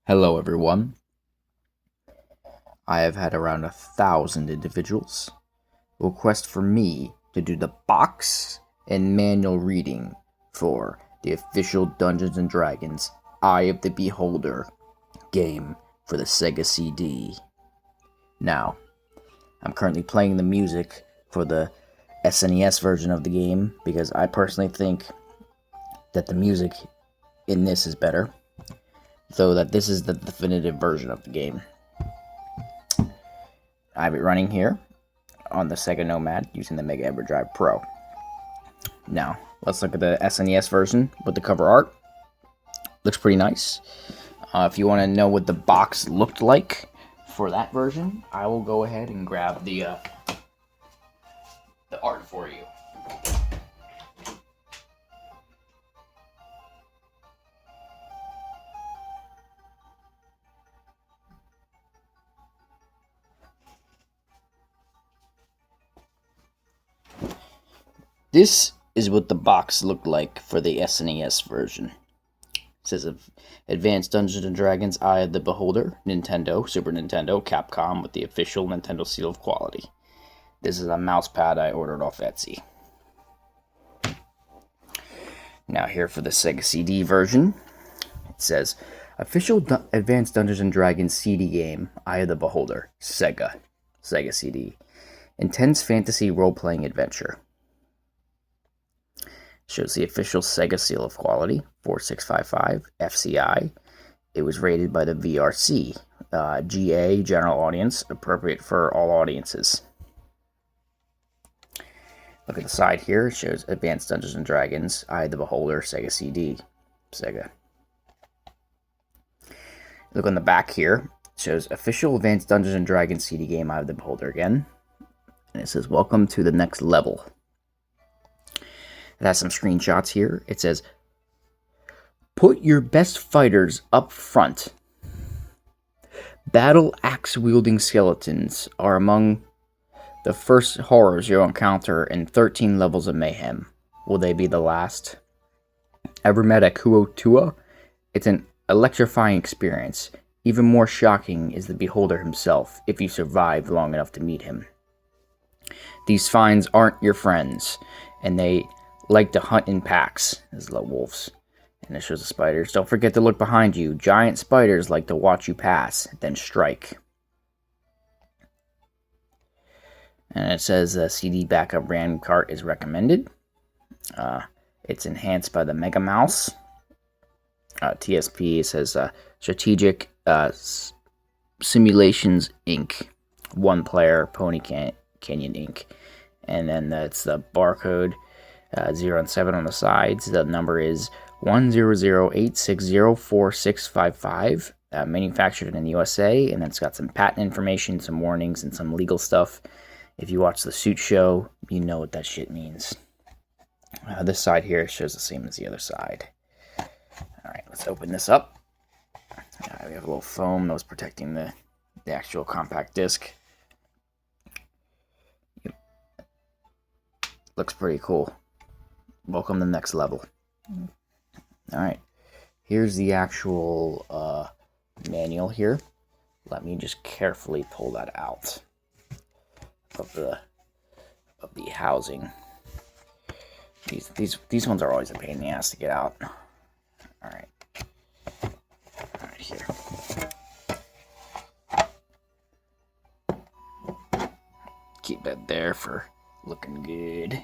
Hello, everyone. I have had around 1,000 individuals request for me to do the box and manual reading for the official Dungeons & Dragons Eye of the Beholder game for the Sega CD. Now, I'm currently playing the music for the SNES version of the game because I personally think that the music in this is better, though that this is the definitive version of the game. I have it running here on the Sega Nomad using the Mega EverDrive Pro. Now, let's look at the SNES version with the cover art. Looks pretty nice. If you want to know what the box looked like for that version, I will go ahead and grab the art for you. This is what the box looked like for the SNES version. It says Advanced Dungeons & Dragons Eye of the Beholder, Nintendo, Super Nintendo, Capcom with the official Nintendo seal of quality. This is a mouse pad I ordered off Etsy. Now here for the Sega CD version. It says Official Advanced Dungeons & Dragons CD game, Eye of the Beholder, Sega CD. Intense fantasy role-playing adventure. Shows the official Sega seal of quality, 4655 FCI. It was rated by the VRC, GA, general audience, appropriate for all audiences. Look at the side here. It shows Advanced Dungeons & Dragons, Eye of the Beholder, Sega CD, Sega. Look on the back here. It shows official Advanced Dungeons & Dragons CD game, Eye of the Beholder again. And it says, welcome to the next level. It has some screenshots here. It says, put your best fighters up front. Battle axe-wielding skeletons are among the first horrors you'll encounter in 13 levels of mayhem. Will they be the last? Ever met a Kuo-Tua? It's an electrifying experience. Even more shocking is the Beholder himself, if you survive long enough to meet him. These finds aren't your friends, and they like to hunt in packs, as the wolves. And it shows the spiders. Don't forget to look behind you. Giant spiders like to watch you pass, then strike. And it says the CD backup RAM cart is recommended. It's enhanced by the Mega Mouse. TSP says Strategic Simulations Inc. One player, Pony Canyon Inc. And then that's the barcode. 0 and 7 on the sides. The number is 10086046555. Manufactured in the USA, and then it's got some patent information, some warnings, and some legal stuff. If you watch the Suit Show, you know what that shit means. This side here shows the same as the other side. Alright, let's open this up. We have a little foam that was protecting the actual compact disc. Yep. Looks pretty cool. Welcome to the next level. Alright, here's the actual manual here. Let me just carefully pull that out of the housing. These ones are always a pain in the ass to get out. Alright. Alright, here. Keep that there for looking good.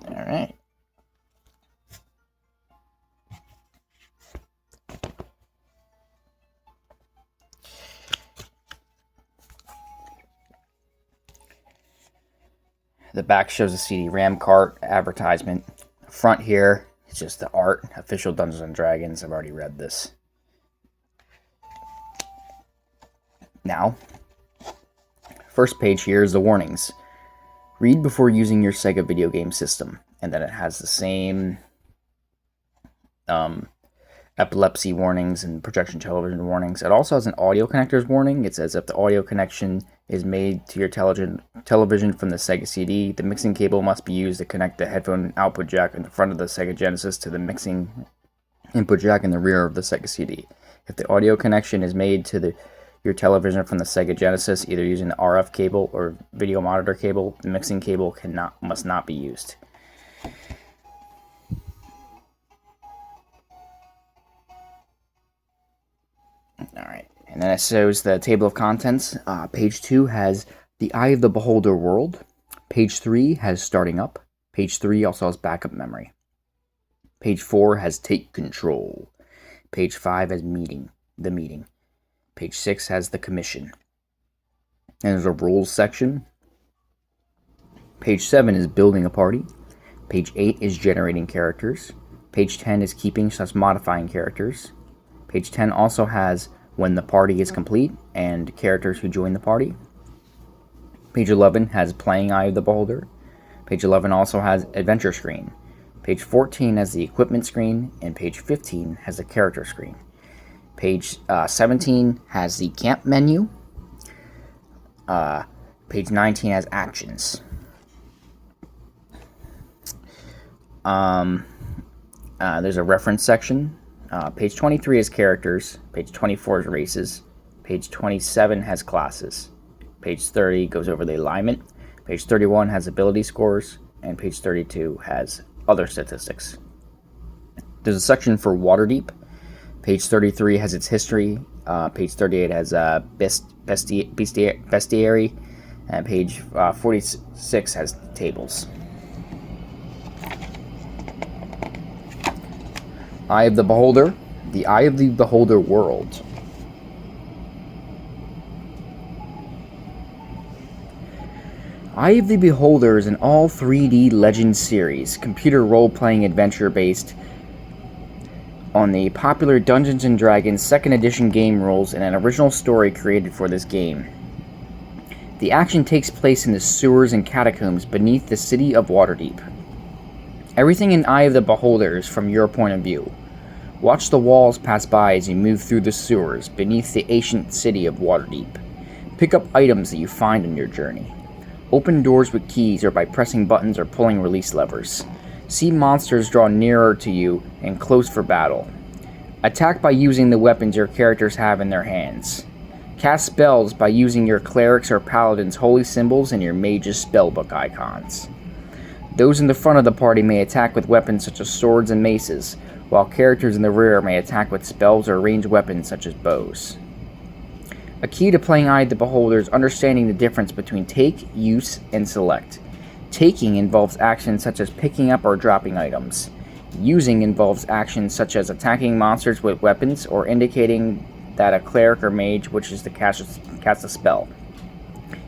Alright. The back shows a CD RAM cart advertisement. Front here, it's just the art. Official Dungeons & Dragons. I've already read this. Now, first page here is the warnings. Read before using your Sega video game system. And then it has the same epilepsy warnings and projection television warnings. It also has an audio connectors warning. It says if the audio connection is made to your television from the Sega CD, the mixing cable must be used to connect the headphone output jack in the front of the Sega Genesis to the mixing input jack in the rear of the Sega CD. If the audio connection is made to your television from the Sega Genesis, either using the RF cable or video monitor cable, the mixing cable must not be used. Alright, and then it shows the table of contents. Page 2 has the Eye of the Beholder world. Page 3 has starting up. Page 3 also has backup memory. Page 4 has take control. Page 5 has the meeting. Page 6 has the commission. And there's a rules section. Page 7 is building a party. Page 8 is generating characters. Page 10 is keeping/modifying characters. Page 10 also has when the party is complete and characters who join the party. Page 11 has playing Eye of the Beholder. Page 11 also has adventure screen. Page 14 has the equipment screen, and page 15 has the character screen. Page 17 has the camp menu. Page 19 has actions. There's a reference section. Page 23 is characters. Page 24 is races. Page 27 has classes. Page 30 goes over the alignment. Page 31 has ability scores. And page 32 has other statistics. There's a section for Waterdeep. Page 33 has its history. Page 38 has bestiary. And page 46 has tables. Eye of the Beholder. The Eye of the Beholder world. Eye of the Beholder is an all 3D Legends series, computer role-playing adventure based on the popular Dungeons & Dragons 2nd edition game rules and an original story created for this game. The action takes place in the sewers and catacombs beneath the city of Waterdeep. Everything in Eye of the Beholder is from your point of view. Watch the walls pass by as you move through the sewers beneath the ancient city of Waterdeep. Pick up items that you find on your journey. Open doors with keys or by pressing buttons or pulling release levers. See monsters draw nearer to you and close for battle. Attack by using the weapons your characters have in their hands. Cast spells by using your cleric's or paladin's holy symbols and your mage's spellbook icons. Those in the front of the party may attack with weapons such as swords and maces, while characters in the rear may attack with spells or ranged weapons such as bows. A key to playing Eye of the Beholder is understanding the difference between take, use, and select. Taking involves actions such as picking up or dropping items. Using involves actions such as attacking monsters with weapons or indicating that a cleric or mage wishes to cast a spell.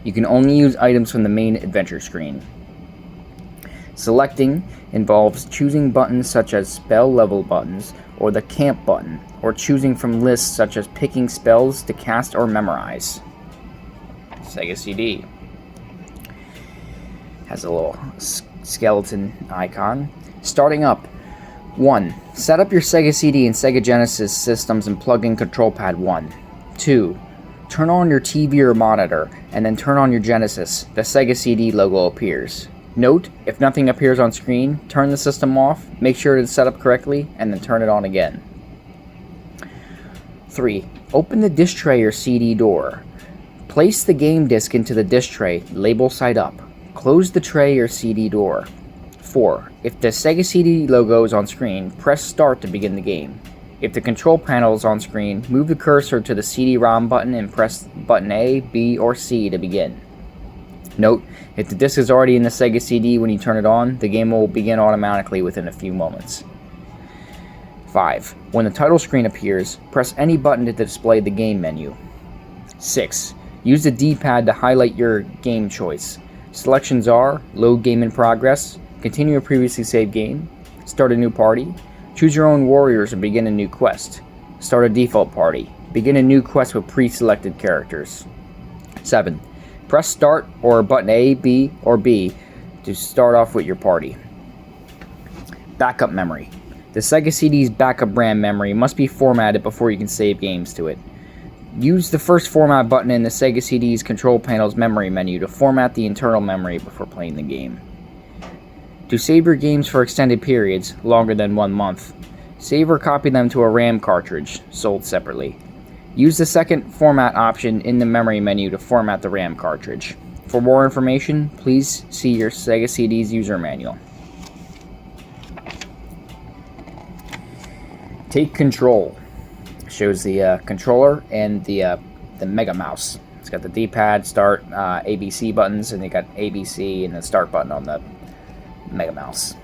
You can only use items from the main adventure screen. Selecting involves choosing buttons such as spell level buttons or the camp button, or choosing from lists such as picking spells to cast or memorize. Sega CD has a little skeleton icon. Starting up. 1. Set up your Sega CD and Sega Genesis systems and plug in Control Pad 1. 2. Turn on your TV or monitor, and then turn on your Genesis. The Sega CD logo appears. Note, if nothing appears on screen, turn the system off, make sure it's set up correctly, and then turn it on again. 3. Open the disc tray or CD door. Place the game disc into the disc tray, label side up. Close the tray or CD door. 4. If the Sega CD logo is on screen, press start to begin the game. If the control panel is on screen, move the cursor to the CD-ROM button and press button A, B, or C to begin. Note, if the disc is already in the Sega CD when you turn it on, the game will begin automatically within a few moments. 5. When the title screen appears, press any button to display the game menu. 6. Use the D-pad to highlight your game choice. Selections are load game in progress, continue a previously saved game, start a new party, choose your own warriors and begin a new quest, start a default party, begin a new quest with pre-selected characters. 7. Press start or button A, B, or B to start off with your party. Backup memory. The Sega CD's backup RAM memory must be formatted before you can save games to it. Use the first format button in the Sega CD's control panel's memory menu to format the internal memory before playing the game. To save your games for extended periods, longer than 1 month, Save or copy them to a RAM cartridge, sold separately. Use the second format option in the memory menu to format the RAM cartridge. For more information, please see your Sega CD's user manual. Take Control. Shows the controller and the Mega Mouse. It's got the D-pad, start, ABC buttons, and you got ABC and the start button on the Mega Mouse.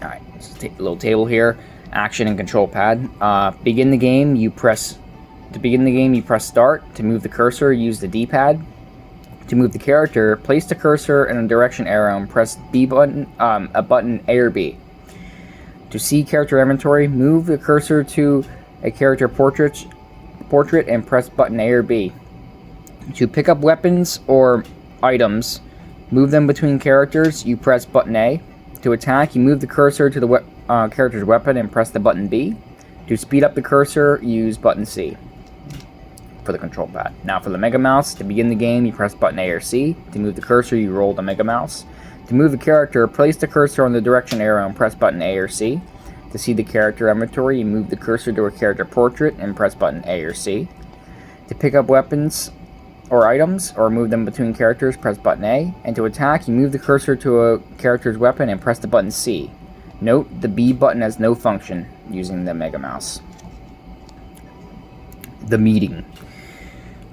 Alright, a little table here. Action and control pad. To begin the game, you press start. To move the cursor, use the D-pad. To move the character, place the cursor in a direction arrow and press B button, a button A or B. To see character inventory, move the cursor to a character portrait and press button A or B. To pick up weapons or items, move them between characters, you press button A. To attack, you move the cursor to the character's weapon and press the button B. To speed up the cursor, use button C for the control pad. Now for the Mega Mouse, to begin the game, you press button A or C. To move the cursor, you roll the Mega Mouse. To move the character, place the cursor on the direction arrow and press button A or C. To see the character inventory, you move the cursor to a character portrait and press button A or C. To pick up weapons or items, or move them between characters, press button A. And to attack, you move the cursor to a character's weapon and press the button C. Note, the B button has no function using the Mega Mouse. The meeting.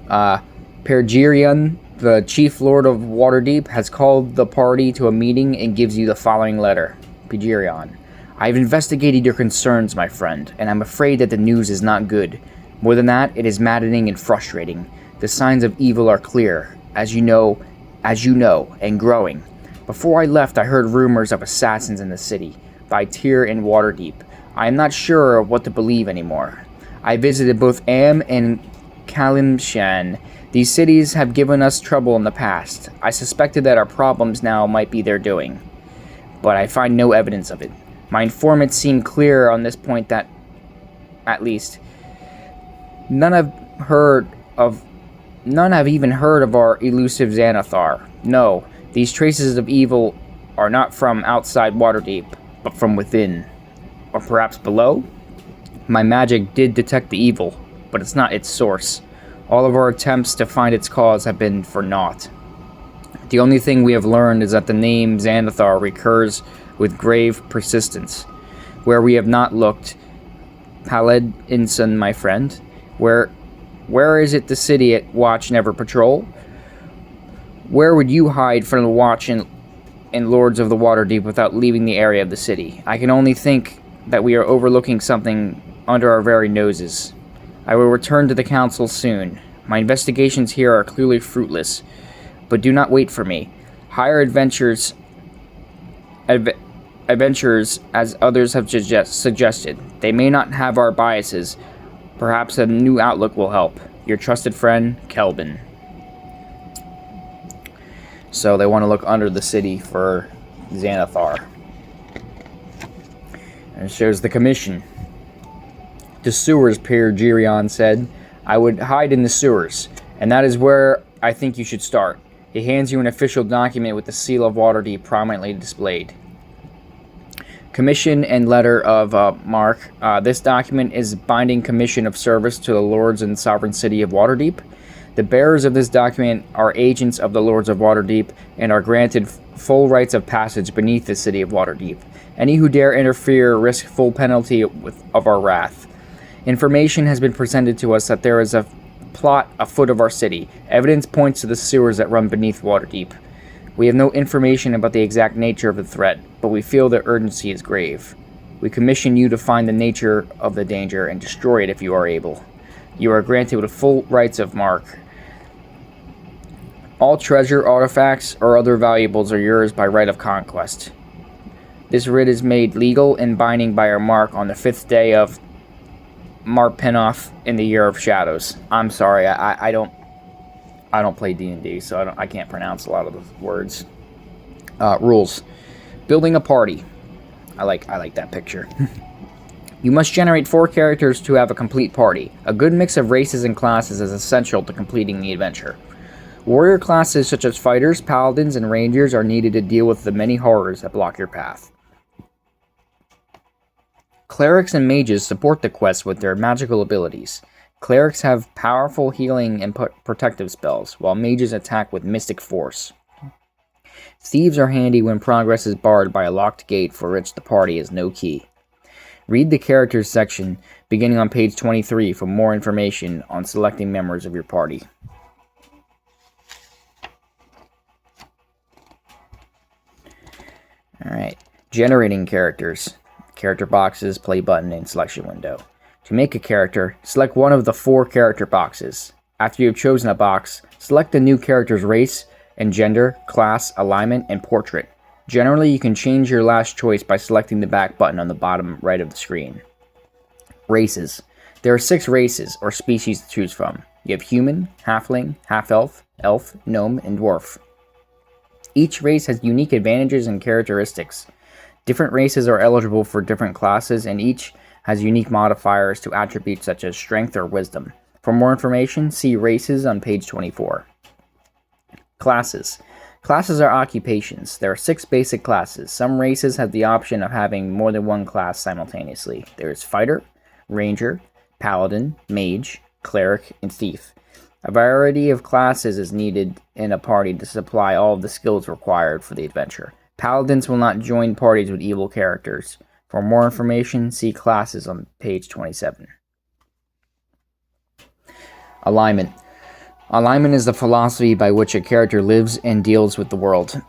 Pergerion, the Chief Lord of Waterdeep, has called the party to a meeting and gives you the following letter. Pergerion. I have investigated your concerns, my friend, and I'm afraid that the news is not good. More than that, it is maddening and frustrating. The signs of evil are clear, as you know, and growing. Before I left, I heard rumors of assassins in the city, by Tyr and Waterdeep. I am not sure of what to believe anymore. I visited both Am and Kalimshan. These cities have given us trouble in the past. I suspected that our problems now might be their doing, but I find no evidence of it. My informants seem clear on this point that, at least, none have even heard of our elusive Xanathar. No, these traces of evil are not from outside Waterdeep, but from within. Or perhaps below? My magic did detect the evil, but it's not its source. All of our attempts to find its cause have been for naught. The only thing we have learned is that the name Xanathar recurs with grave persistence. Where we have not looked, Paled Insun, my friend, where is it the city at watch never patrol? Where would you hide from the watch and Lords of the Waterdeep without leaving the area of the city? I can only think that we are overlooking something under our very noses. I will return to the council soon. My investigations here are clearly fruitless, but do not wait for me. Hire adventurers as others have suggested. They may not have our biases. Perhaps a new outlook will help. Your trusted friend, Kelvin. So they want to look under the city for Xanathar. And it shows the commission. The sewers, Pergerion said. I would hide in the sewers, and that is where I think you should start. He hands you an official document with the seal of Waterdeep prominently displayed. Commission and letter of Mark. This document is binding commission of service to the Lords and Sovereign City of Waterdeep. The bearers of this document are agents of the Lords of Waterdeep and are granted full rights of passage beneath the City of Waterdeep. Any who dare interfere risk full penalty of our wrath. Information has been presented to us that there is a plot afoot of our city. Evidence points to the sewers that run beneath Waterdeep. We have no information about the exact nature of the threat, but we feel the urgency is grave. We commission you to find the nature of the danger and destroy it if you are able. You are granted with full rights of mark. All treasure, artifacts, or other valuables are yours by right of conquest. This writ is made legal and binding by our mark on the 5th day of Marpenoth in the Year of Shadows. I'm sorry, I don't play D&D, so I can't pronounce a lot of the words. Rules. Building a party. I like that picture. You must generate 4 characters to have a complete party. A good mix of races and classes is essential to completing the adventure. Warrior classes such as fighters, paladins, and rangers are needed to deal with the many horrors that block your path. Clerics and mages support the quest with their magical abilities. Clerics have powerful healing and protective spells, while mages attack with mystic force. Thieves are handy when progress is barred by a locked gate for which the party has no key. Read the characters section beginning on page 23 for more information on selecting members of your party. Alright, generating characters. Character boxes, play button, and selection window. To make a character, select one of the 4 character boxes. After you have chosen a box, select the new character's race and gender, class, alignment, and portrait. Generally, you can change your last choice by selecting the back button on the bottom right of the screen. Races. There are 6 races or species to choose from. You have human, halfling, half-elf, elf, gnome, and dwarf. Each race has unique advantages and characteristics. Different races are eligible for different classes, and each has unique modifiers to attributes such as strength or wisdom. For more information, see races on page 24. Classes. Classes are occupations. There are 6 basic classes. Some races have the option of having more than one class simultaneously. There is fighter, ranger, paladin, mage, cleric, and thief. A variety of classes is needed in a party to supply all of the skills required for the adventure. Paladins will not join parties with evil characters. For more information, see classes on page 27. Alignment. Alignment is the philosophy by which a character lives and deals with the world.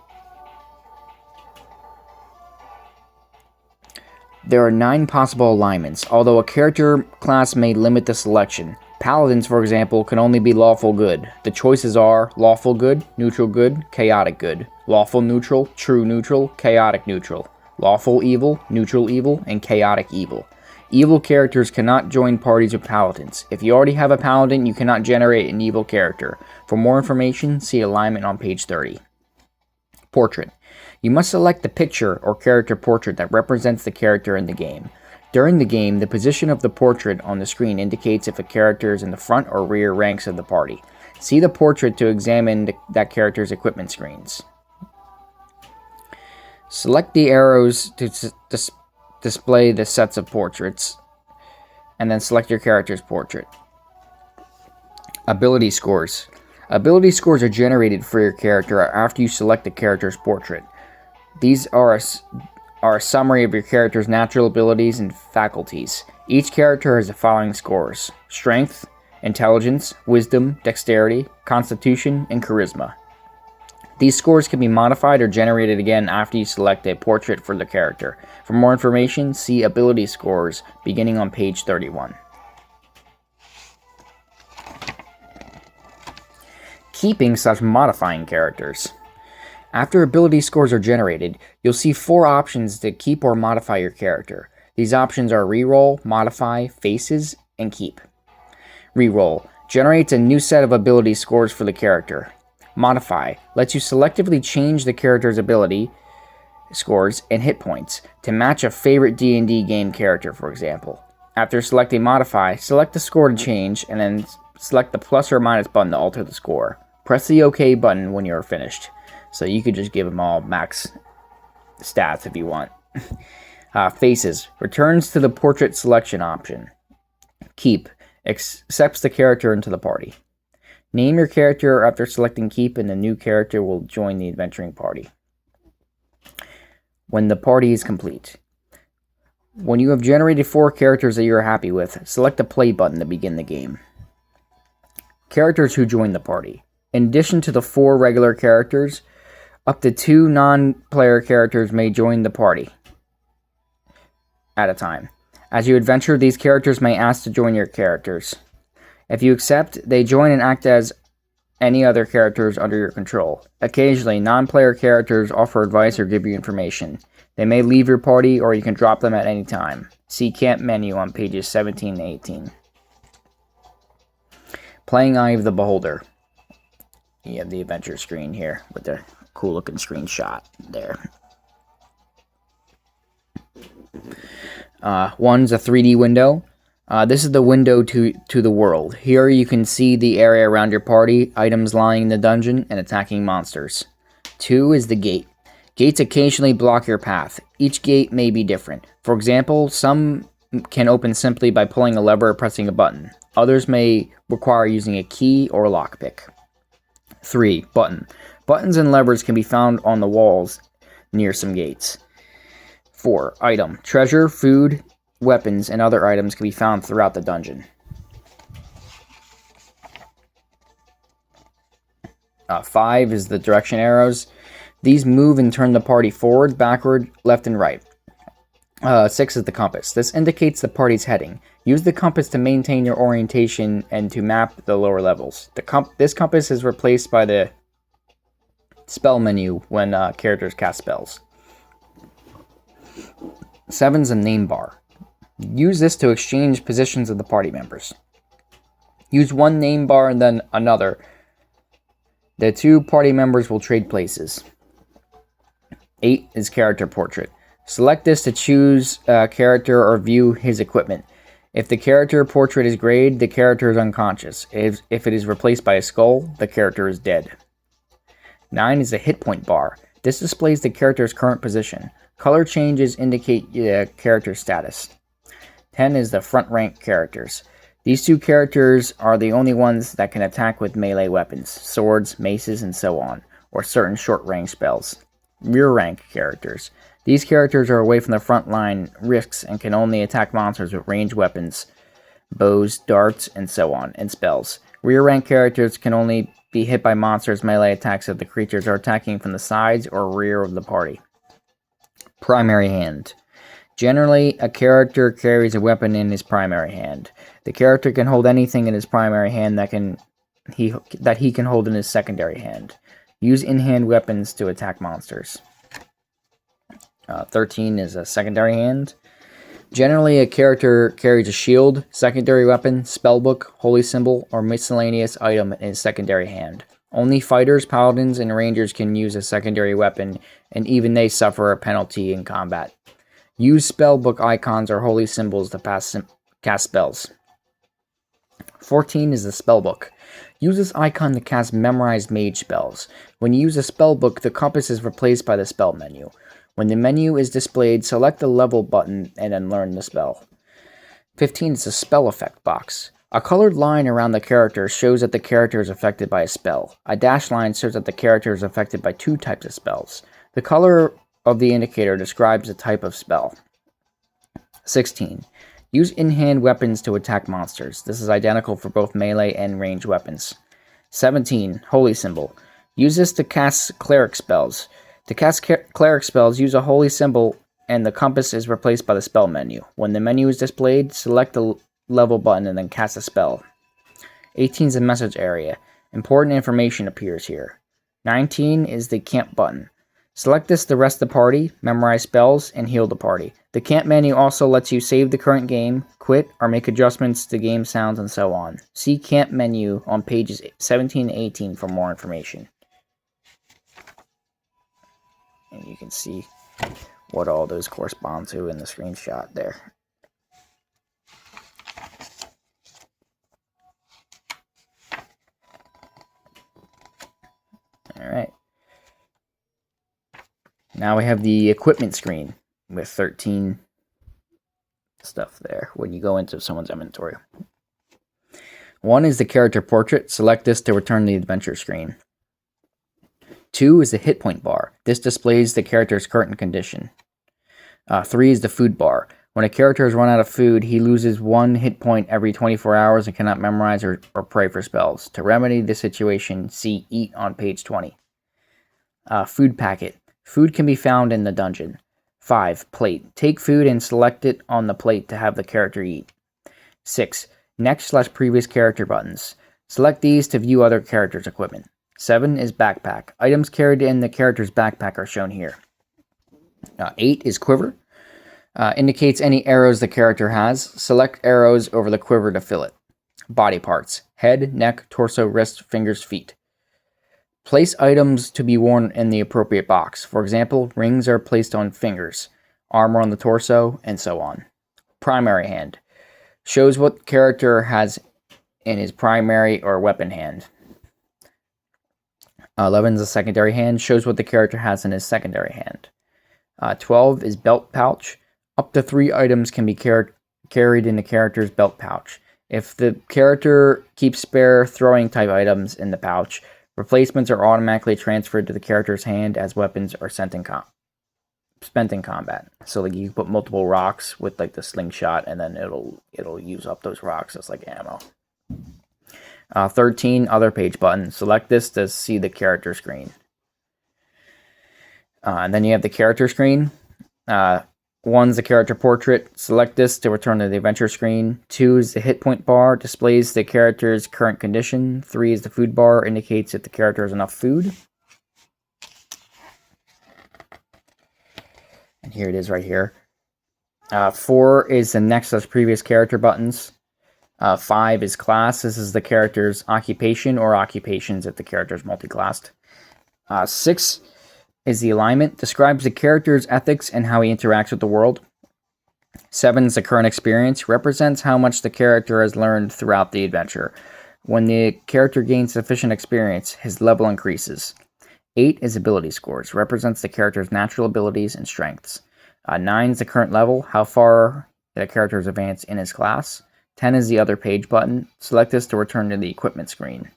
There are 9 possible alignments, although a character class may limit the selection. Paladins, for example, can only be lawful good. The choices are lawful good, neutral good, chaotic good, lawful neutral, true neutral, chaotic neutral, lawful evil, neutral evil, and chaotic evil. Evil characters cannot join parties with paladins. If you already have a paladin, you cannot generate an evil character. For more information, see alignment on page 30. Portrait. You must select the picture or character portrait that represents the character in the game. During the game, the position of the portrait on the screen indicates if a character is in the front or rear ranks of the party. See the portrait to examine that character's equipment screens. Select the arrows to display the sets of portraits, and then select your character's portrait. Ability scores. Ability scores are generated for your character after you select the character's portrait. These are a summary of your character's natural abilities and faculties. Each character has the following scores: strength, intelligence, wisdom, dexterity, constitution, and charisma. These scores can be modified or generated again after you select a portrait for the character. For more information, see ability scores beginning on page 31. Keeping/modifying characters. After ability scores are generated, you'll see 4 options to keep or modify your character. These options are reroll, modify, faces, and keep. Reroll generates a new set of ability scores for the character. Modify lets you selectively change the character's ability scores and hit points to match a favorite D&D game character, for example. After selecting modify, select the score to change, and then select the plus or minus button to alter the score. Press the OK button when you are finished. So you could just give them all max stats if you want. Faces. Returns to the portrait selection option. Keep. Accepts the character into the party. Name your character after selecting keep, and the new character will join the adventuring party when the party is complete. When you have generated 4 characters that you are happy with, select the play button to begin the game. Characters who join the party. In addition to the 4 regular characters, up to 2 non-player characters may join the party at a time. As you adventure, these characters may ask to join your characters. If you accept, they join and act as any other characters under your control. Occasionally, non-player characters offer advice or give you information. They may leave your party, or you can drop them at any time. See Camp Menu on pages 17 and 18. Playing Eye of the Beholder. You have the adventure screen here with the cool looking screenshot there. One's a 3D window. This is the window to the world. Here you can see the area around your party, items lying in the dungeon, and attacking monsters. 2 is the gate. Gates occasionally block your path. Each gate may be different. For example, some can open simply by pulling a lever or pressing a button. Others may require using a key or lockpick. 3. Button. Buttons and levers can be found on the walls near some gates. 4. Item. Treasure, food, weapons, and other items can be found throughout the dungeon. 5 is the direction arrows. These move and turn the party forward, backward, left, and right. 6 is the compass. This indicates the party's heading. Use the compass to maintain your orientation and to map the lower levels. This compass is replaced by the spell menu when characters cast spells. 7 is a name bar. Use this to exchange positions of the party members. Use one name bar and then another. The two party members will trade places. 8 is character portrait. Select this to choose a character or view his equipment. If the character portrait is grayed, the character is unconscious. If it is replaced by a skull, the character is dead. 9 is the hit point bar. This displays the character's current position. Color changes indicate the character's status. 10 is the front rank characters. These two characters are the only ones that can attack with melee weapons, swords, maces, and so on, or certain short range spells. Rear rank characters. These characters are away from the front line risks and can only attack monsters with ranged weapons, bows, darts, and so on, and spells. Rear rank characters can only be hit by monsters' melee attacks if the creatures are attacking from the sides or rear of the party. Primary hand. Generally, a character carries a weapon in his primary hand. The character can hold anything in his primary hand that he can hold in his secondary hand. Use in-hand weapons to attack monsters. 13 is a secondary hand. Generally, a character carries a shield, secondary weapon, spellbook, holy symbol, or miscellaneous item in his secondary hand. Only fighters, paladins, and rangers can use a secondary weapon, and even they suffer a penalty in combat. Use spellbook icons or holy symbols to cast spells. 14 is the spellbook. Use this icon to cast memorized mage spells. When you use a spellbook, the compass is replaced by the spell menu. When the menu is displayed, select the level button and then learn the spell. 15 is the spell effect box. A colored line around the character shows that the character is affected by a spell. A dashed line shows that the character is affected by two types of spells. The color of the indicator describes the type of spell. 16. Use in-hand weapons to attack monsters. This is identical for both melee and ranged weapons. 17. Holy symbol. Use this to cast cleric spells. To cast cleric spells, use a holy symbol and the compass is replaced by the spell menu. When the menu is displayed, select the level button and then cast a spell. 18 is the message area. Important information appears here. 19 is the camp button. Select this to rest the party, memorize spells, and heal the party. The camp menu also lets you save the current game, quit, or make adjustments to game sounds and so on. See camp menu on pages 17 and 18 for more information. And you can see what all those correspond to in the screenshot there. Alright. Now we have the equipment screen with 13 stuff there when you go into someone's inventory. 1 is the character portrait. Select this to return the adventure screen. 2 is the hit point bar. This displays the character's current condition. 3 is the food bar. When a character has run out of food, he loses 1 hit point every 24 hours and cannot memorize or pray for spells. To remedy the situation, see Eat on page 20. Food packet. Food can be found in the dungeon. 5. Plate. Take food and select it on the plate to have the character eat. 6. Next/previous character buttons. Select these to view other characters' equipment. 7 is backpack. Items carried in the character's backpack are shown here. 8 is quiver. Indicates any arrows the character has. Select arrows over the quiver to fill it. Body parts. Head, neck, torso, wrist, fingers, feet. Place items to be worn in the appropriate box. For example, rings are placed on fingers, armor on the torso, and so on. Primary hand. Shows what character has in his primary or weapon hand. 11 is a secondary hand. Shows what the character has in his secondary hand. 12 is belt pouch. Up to 3 items can be carried in the character's belt pouch. If the character keeps spare throwing type items in the pouch, replacements are automatically transferred to the character's hand as weapons are spent in combat. So like you put multiple rocks with like the slingshot, and then it'll use up those rocks as like ammo. 13, other page button. Select this to see the character screen. And then you have the character screen. 1 is the character portrait. Select this to return to the adventure screen. 2 is the hit point bar. Displays the character's current condition. 3 is the food bar. Indicates if the character has enough food. And here it is right here. 4 is the next as previous character buttons. 5 is class. This is the character's occupation or occupations if the character is multi-classed. 6 is the alignment. Describes the character's ethics and how he interacts with the world. 7 is the current experience. Represents how much the character has learned throughout the adventure. When the character gains sufficient experience, his level increases. 8 is ability scores. Represents the character's natural abilities and strengths. 9 is the current level. How far the character has advanced in his class. 10 is the other page button. Select this to return to the equipment screen.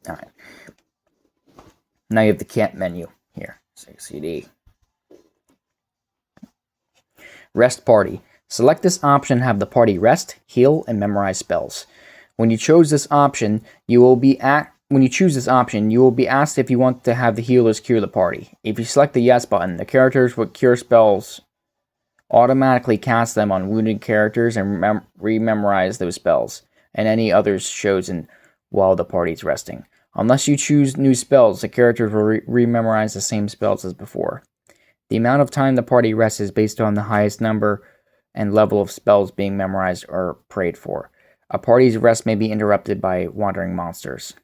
Alright. Now you have the camp menu here. CD. Rest party. Select this option to have the party rest, heal, and memorize spells. When you choose this option, you will be asked if you want to have the healers cure the party. If you select the yes button, the characters with cure spells automatically cast them on wounded characters and rememorize those spells, and any others chosen while the party's resting. Unless you choose new spells, the characters will rememorize the same spells as before. The amount of time the party rests is based on the highest number and level of spells being memorized or prayed for. A party's rest may be interrupted by wandering monsters.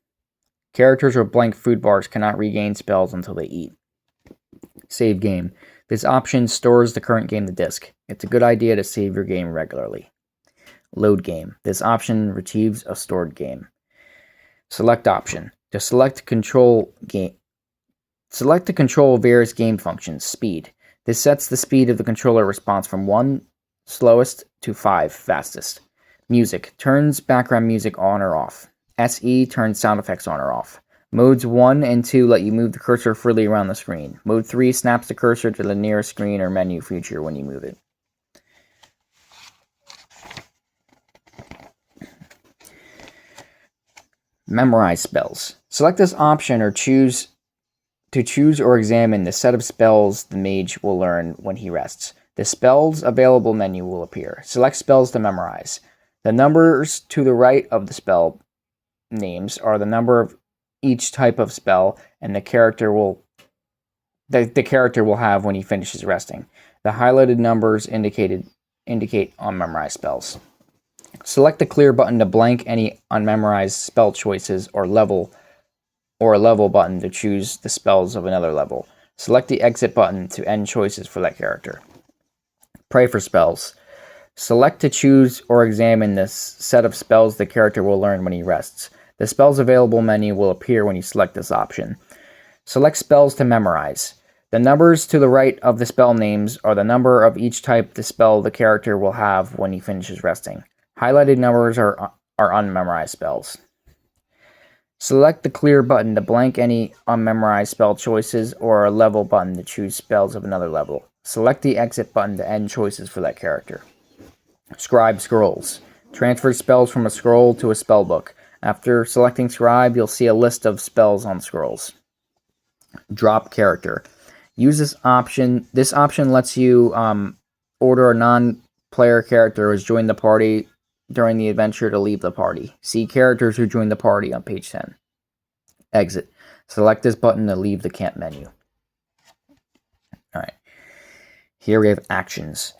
Characters with blank food bars cannot regain spells until they eat. Save game. This option stores the current game to disk. It's a good idea to save your game regularly. Load game. This option retrieves a stored game. Select option. To select the control various game functions. Speed. This sets the speed of the controller response from 1 slowest to 5 fastest. Music. Turns background music on or off. SE turns sound effects on or off. Modes 1 and 2 let you move the cursor freely around the screen. Mode 3 snaps the cursor to the nearest screen or menu feature when you move it. Memorize spells. Select this option or choose or examine the set of spells the mage will learn when he rests. The spells available menu will appear. Select spells to memorize. The numbers to the right of the spell names are the number of each type of spell and the character will have when he finishes resting. The highlighted numbers indicate unmemorized spells. Select the clear button to blank any unmemorized spell choices or a level button to choose the spells of another level. Select the exit button to end choices for that character. Pray for spells. Select to choose or examine this set of spells the character will learn when he rests. The spells available menu will appear when you select this option. Select spells to memorize. The numbers to the right of the spell names are the number of each type the spell the character will have when he finishes resting. Highlighted numbers are unmemorized spells. Select the clear button to blank any unmemorized spell choices or a level button to choose spells of another level. Select the exit button to end choices for that character. Scribe scrolls. Transfer spells from a scroll to a spell book. After selecting Scribe, you'll see a list of spells on scrolls. Drop character. Use this option. This option lets you order a non-player character who has joined the party during the adventure to leave the party. See characters who joined the party on page 10. Exit. Select this button to leave the camp menu. Alright. Here we have actions.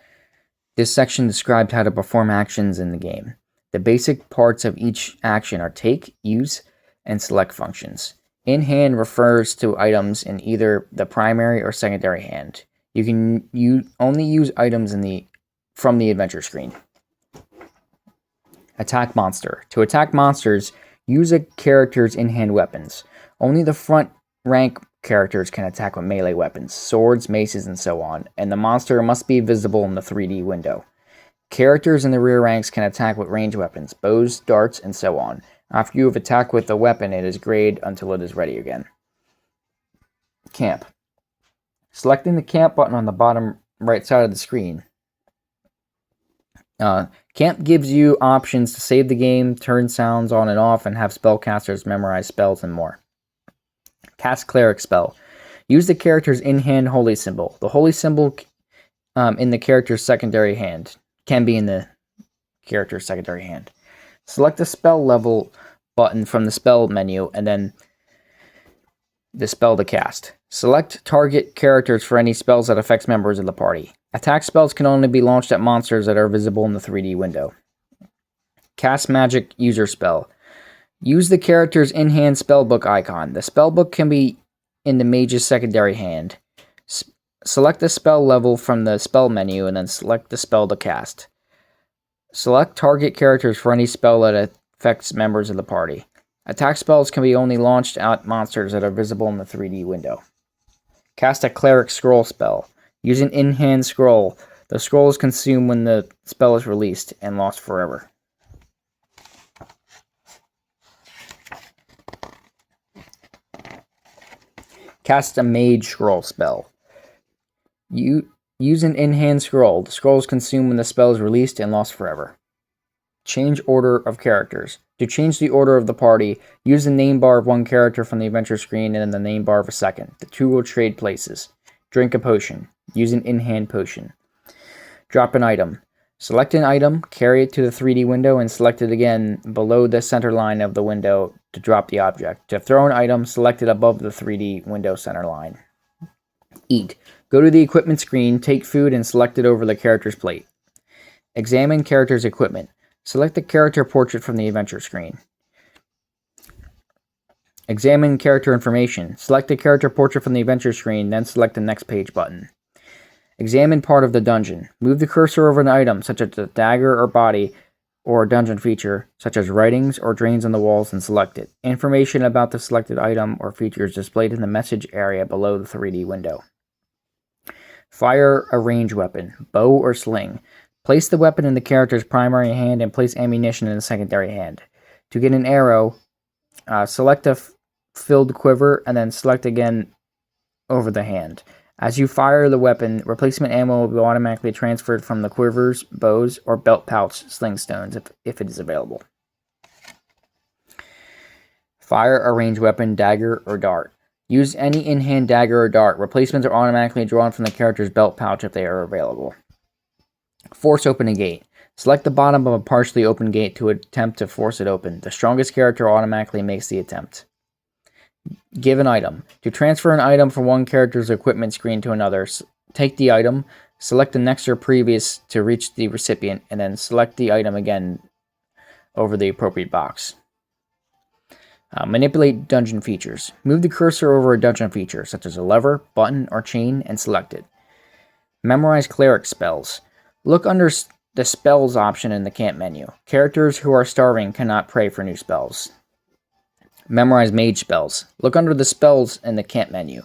This section describes how to perform actions in the game. The basic parts of each action are take, use, and select functions. In hand refers to items in either the primary or secondary hand. You can only use items from the adventure screen. Attack monster. To attack monsters, use a character's in-hand weapons. Only the front rank characters can attack with melee weapons, swords, maces, and so on, and the monster must be visible in the 3D window. Characters in the rear ranks can attack with ranged weapons, bows, darts, and so on. After you have attacked with the weapon, it is grayed until it is ready again. Camp. Selecting the camp button on the bottom right side of the screen. Camp gives you options to save the game, turn sounds on and off, and have spellcasters memorize spells and more. Cast Cleric spell. Use the character's in-hand holy symbol. The holy symbol in the character's secondary hand can be in the character's secondary hand. Select the spell level button from the spell menu and then the spell to cast. Select target characters for any spells that affects members of the party. Attack spells can only be launched at monsters that are visible in the 3D window. Cast magic user spell. Use the character's in-hand spellbook icon. The spellbook can be in the mage's secondary hand. Select the spell level from the spell menu and then select the spell to cast. Select target characters for any spell that affects members of the party. Attack spells can be only launched at monsters that are visible in the 3D window. Cast a cleric scroll spell. Use an in-hand scroll. The scroll is consumed when the spell is released and lost forever. Cast a mage scroll spell. Use an in-hand scroll. The scroll is consumed when the spell is released and lost forever. Change order of characters. To change the order of the party, use the name bar of one character from the adventure screen and then the name bar of a second. The two will trade places. Drink a potion. Use an in-hand potion. Drop an item. Select an item, carry it to the 3D window, and select it again below the center line of the window to drop the object. To throw an item, select it above the 3D window center line. Eat. Go to the equipment screen, take food, and select it over the character's plate. Examine character's equipment. Select the character portrait from the adventure screen. Examine character information. Select the character portrait from the adventure screen, then select the next page button. Examine part of the dungeon. Move the cursor over an item, such as a dagger or body, or a dungeon feature, such as writings or drains on the walls, and select it. Information about the selected item or feature is displayed in the message area below the 3D window. Fire a ranged weapon, bow or sling. Place the weapon in the character's primary hand and place ammunition in the secondary hand. To get an arrow, select a filled quiver and then select again over the hand. As you fire the weapon, replacement ammo will be automatically transferred from the quivers, bows, or belt pouch sling stones if it is available. Fire a ranged weapon, dagger, or dart. Use any in-hand dagger or dart. Replacements are automatically drawn from the character's belt pouch if they are available. Force open a gate. Select the bottom of a partially open gate to attempt to force it open. The strongest character automatically makes the attempt. Give an item. To transfer an item from one character's equipment screen to another, take the item, select the next or previous to reach the recipient, and then select the item again over the appropriate box. Manipulate dungeon features. Move the cursor over a dungeon feature, such as a lever, button, or chain, and select it. Memorize cleric spells. Look under the spells option in the camp menu. Characters who are starving cannot pray for new spells. Memorize mage spells. Look under the spells in the camp menu.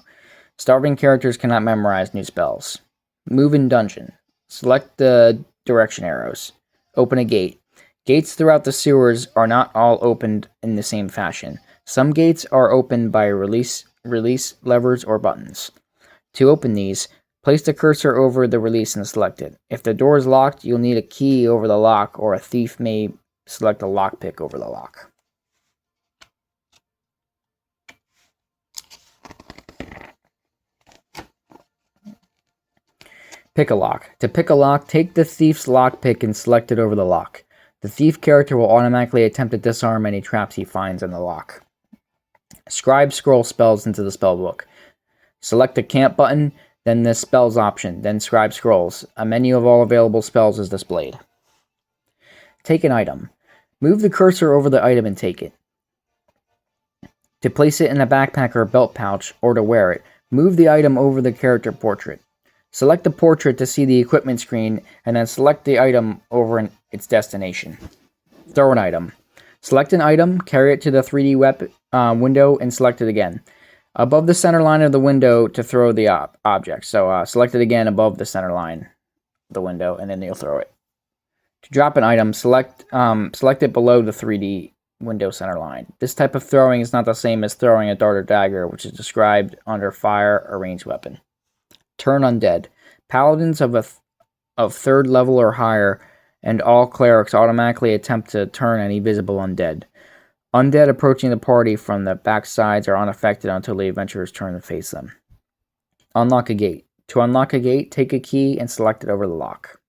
Starving characters cannot memorize new spells. Move in dungeon. Select the direction arrows. Open a gate. Gates throughout the sewers are not all opened in the same fashion. Some gates are opened by release levers or buttons. To open these, place the cursor over the release and select it. If the door is locked, you'll need a key over the lock, or a thief may select a lockpick over the lock. Pick a lock. To pick a lock, take the thief's lockpick and select it over the lock. The thief character will automatically attempt to disarm any traps he finds in the lock. Scribe scroll spells into the spellbook. Select the camp button, then the spells option, then scribe scrolls. A menu of all available spells is displayed. Take an item. Move the cursor over the item and take it. To place it in a backpack or belt pouch, or to wear it, move the item over the character portrait. Select the portrait to see the equipment screen, and then select the item over its destination. Throw an item. Select an item, carry it to the 3D window, and select it again. Above the center line of the window to throw the object. So select it again above the center line of the window, and then you'll throw it. To drop an item, select it below the 3D window center line. This type of throwing is not the same as throwing a dart or dagger, which is described under fire or ranged weapon. Turn undead. Paladins of 3rd level or higher and all clerics automatically attempt to turn any visible undead. Undead approaching the party from the back sides are unaffected until the adventurers turn to face them. Unlock a gate. To unlock a gate, take a key and select it over the lock.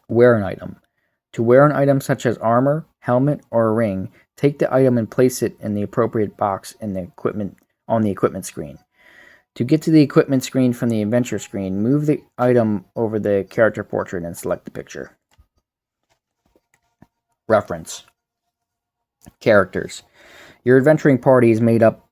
Wear an item. To wear an item such as armor, helmet, or a ring, take the item and place it in the appropriate box on the equipment screen. To get to the equipment screen from the adventure screen, move the item over the character portrait and select the picture. Reference. Characters. Your adventuring party is made up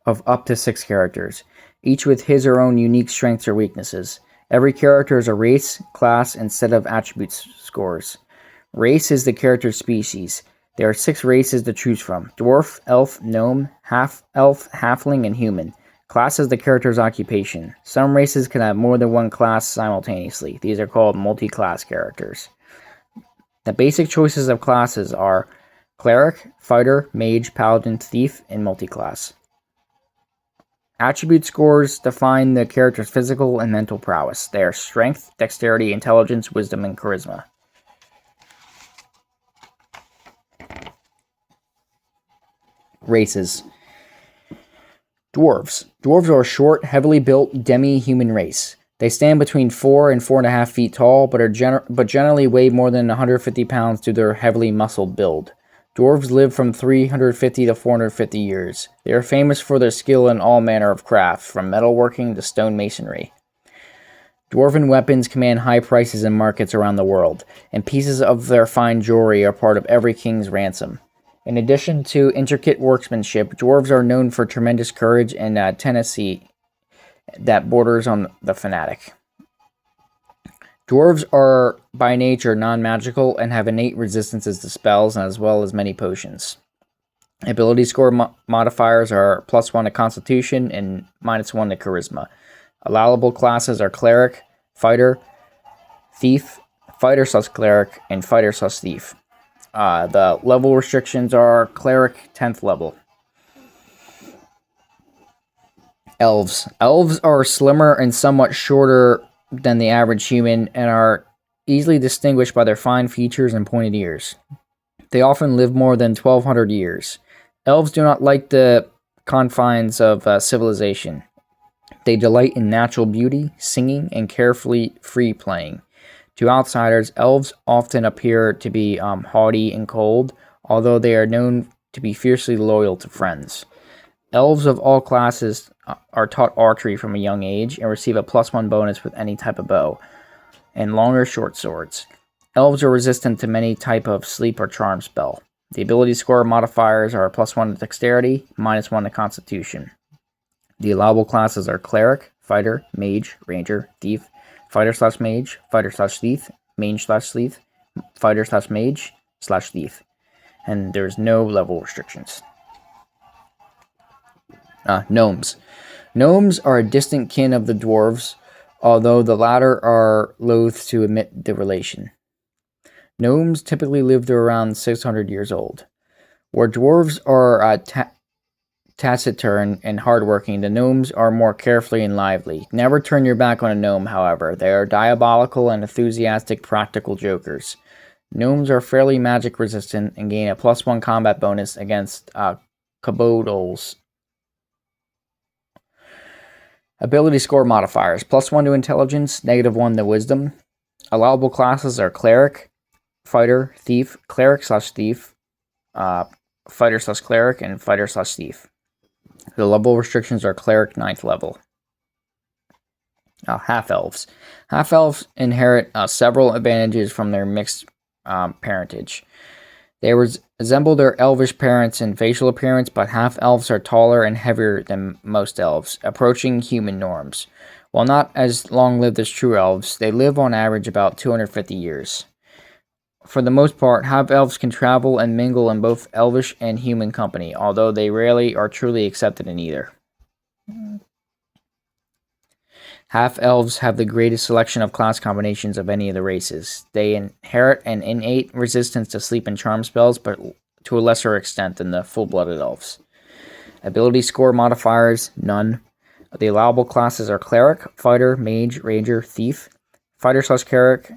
of up to 6 characters, each with his or her own unique strengths or weaknesses. Every character is a race, class, and set of attribute scores. Race is the character's species. There are 6 races to choose from: dwarf, elf, gnome, half-elf, halfling, and human. Class is the character's occupation. Some races can have more than one class simultaneously. These are called multi-class characters. The basic choices of classes are cleric, fighter, mage, paladin, thief, and multi-class. Attribute scores define the character's physical and mental prowess. They are strength, dexterity, intelligence, wisdom, and charisma. Races. Dwarves. Dwarves are a short, heavily built, demi-human race. They stand between 4 and 4.5 feet tall, but generally weigh more than 150 pounds due to their heavily muscled build. Dwarves live from 350 to 450 years. They are famous for their skill in all manner of craft, from metalworking to stonemasonry. Dwarven weapons command high prices in markets around the world, and pieces of their fine jewelry are part of every king's ransom. In addition to intricate workmanship, dwarves are known for tremendous courage and tenacity that borders on the fanatic. Dwarves are by nature non-magical and have innate resistances to spells as well as many potions. Ability score modifiers are +1 to Constitution and -1 to Charisma. Allowable classes are Cleric, Fighter, Thief, Fighter/Cleric, and Fighter/Thief. The level restrictions are Cleric 10th level. Elves. Elves are slimmer and somewhat shorter than the average human and are easily distinguished by their fine features and pointed ears. They often live more than 1,200 years. Elves do not like the confines of civilization. They delight in natural beauty, singing, and carefree free playing. To outsiders, elves often appear to be haughty and cold, although they are known to be fiercely loyal to friends. Elves of all classes are taught archery from a young age and receive a +1 bonus with any type of bow, and long or short swords. Elves are resistant to many type of sleep or charm spell. The ability score modifiers are +1 to Dexterity, -1 to Constitution. The allowable classes are Cleric, Fighter, Mage, Ranger, Thief, Fighter/Mage, Fighter/Thief, Mage/Thief, Fighter/Mage/Thief, and there's no level restrictions. Gnomes. Gnomes are a distant kin of the dwarves, although the latter are loath to admit the relation. Gnomes typically live to around 600 years old. Where dwarves are taciturn and hardworking, the gnomes are more carefree and lively. Never turn your back on a gnome, however. They are diabolical and enthusiastic practical jokers. Gnomes are fairly magic resistant and gain a +1 combat bonus against kobolds. Ability score modifiers: +1 to Intelligence, -1 to Wisdom. Allowable classes are Cleric, Fighter, Thief, Cleric/Thief, Fighter/Cleric, and Fighter/Thief. The level restrictions are Cleric 9th level. Half-elves. Half-elves inherit several advantages from their mixed parentage. They resemble their elvish parents in facial appearance, but half-elves are taller and heavier than most elves, approaching human norms. While not as long-lived as true elves, they live on average about 250 years. For the most part, half-elves can travel and mingle in both elvish and human company, although they rarely are truly accepted in either. Half-elves have the greatest selection of class combinations of any of the races. They inherit an innate resistance to sleep and charm spells, but to a lesser extent than the full-blooded elves. Ability score modifiers, none. The allowable classes are Cleric, Fighter, Mage, Ranger, Thief, Fighter/Cleric,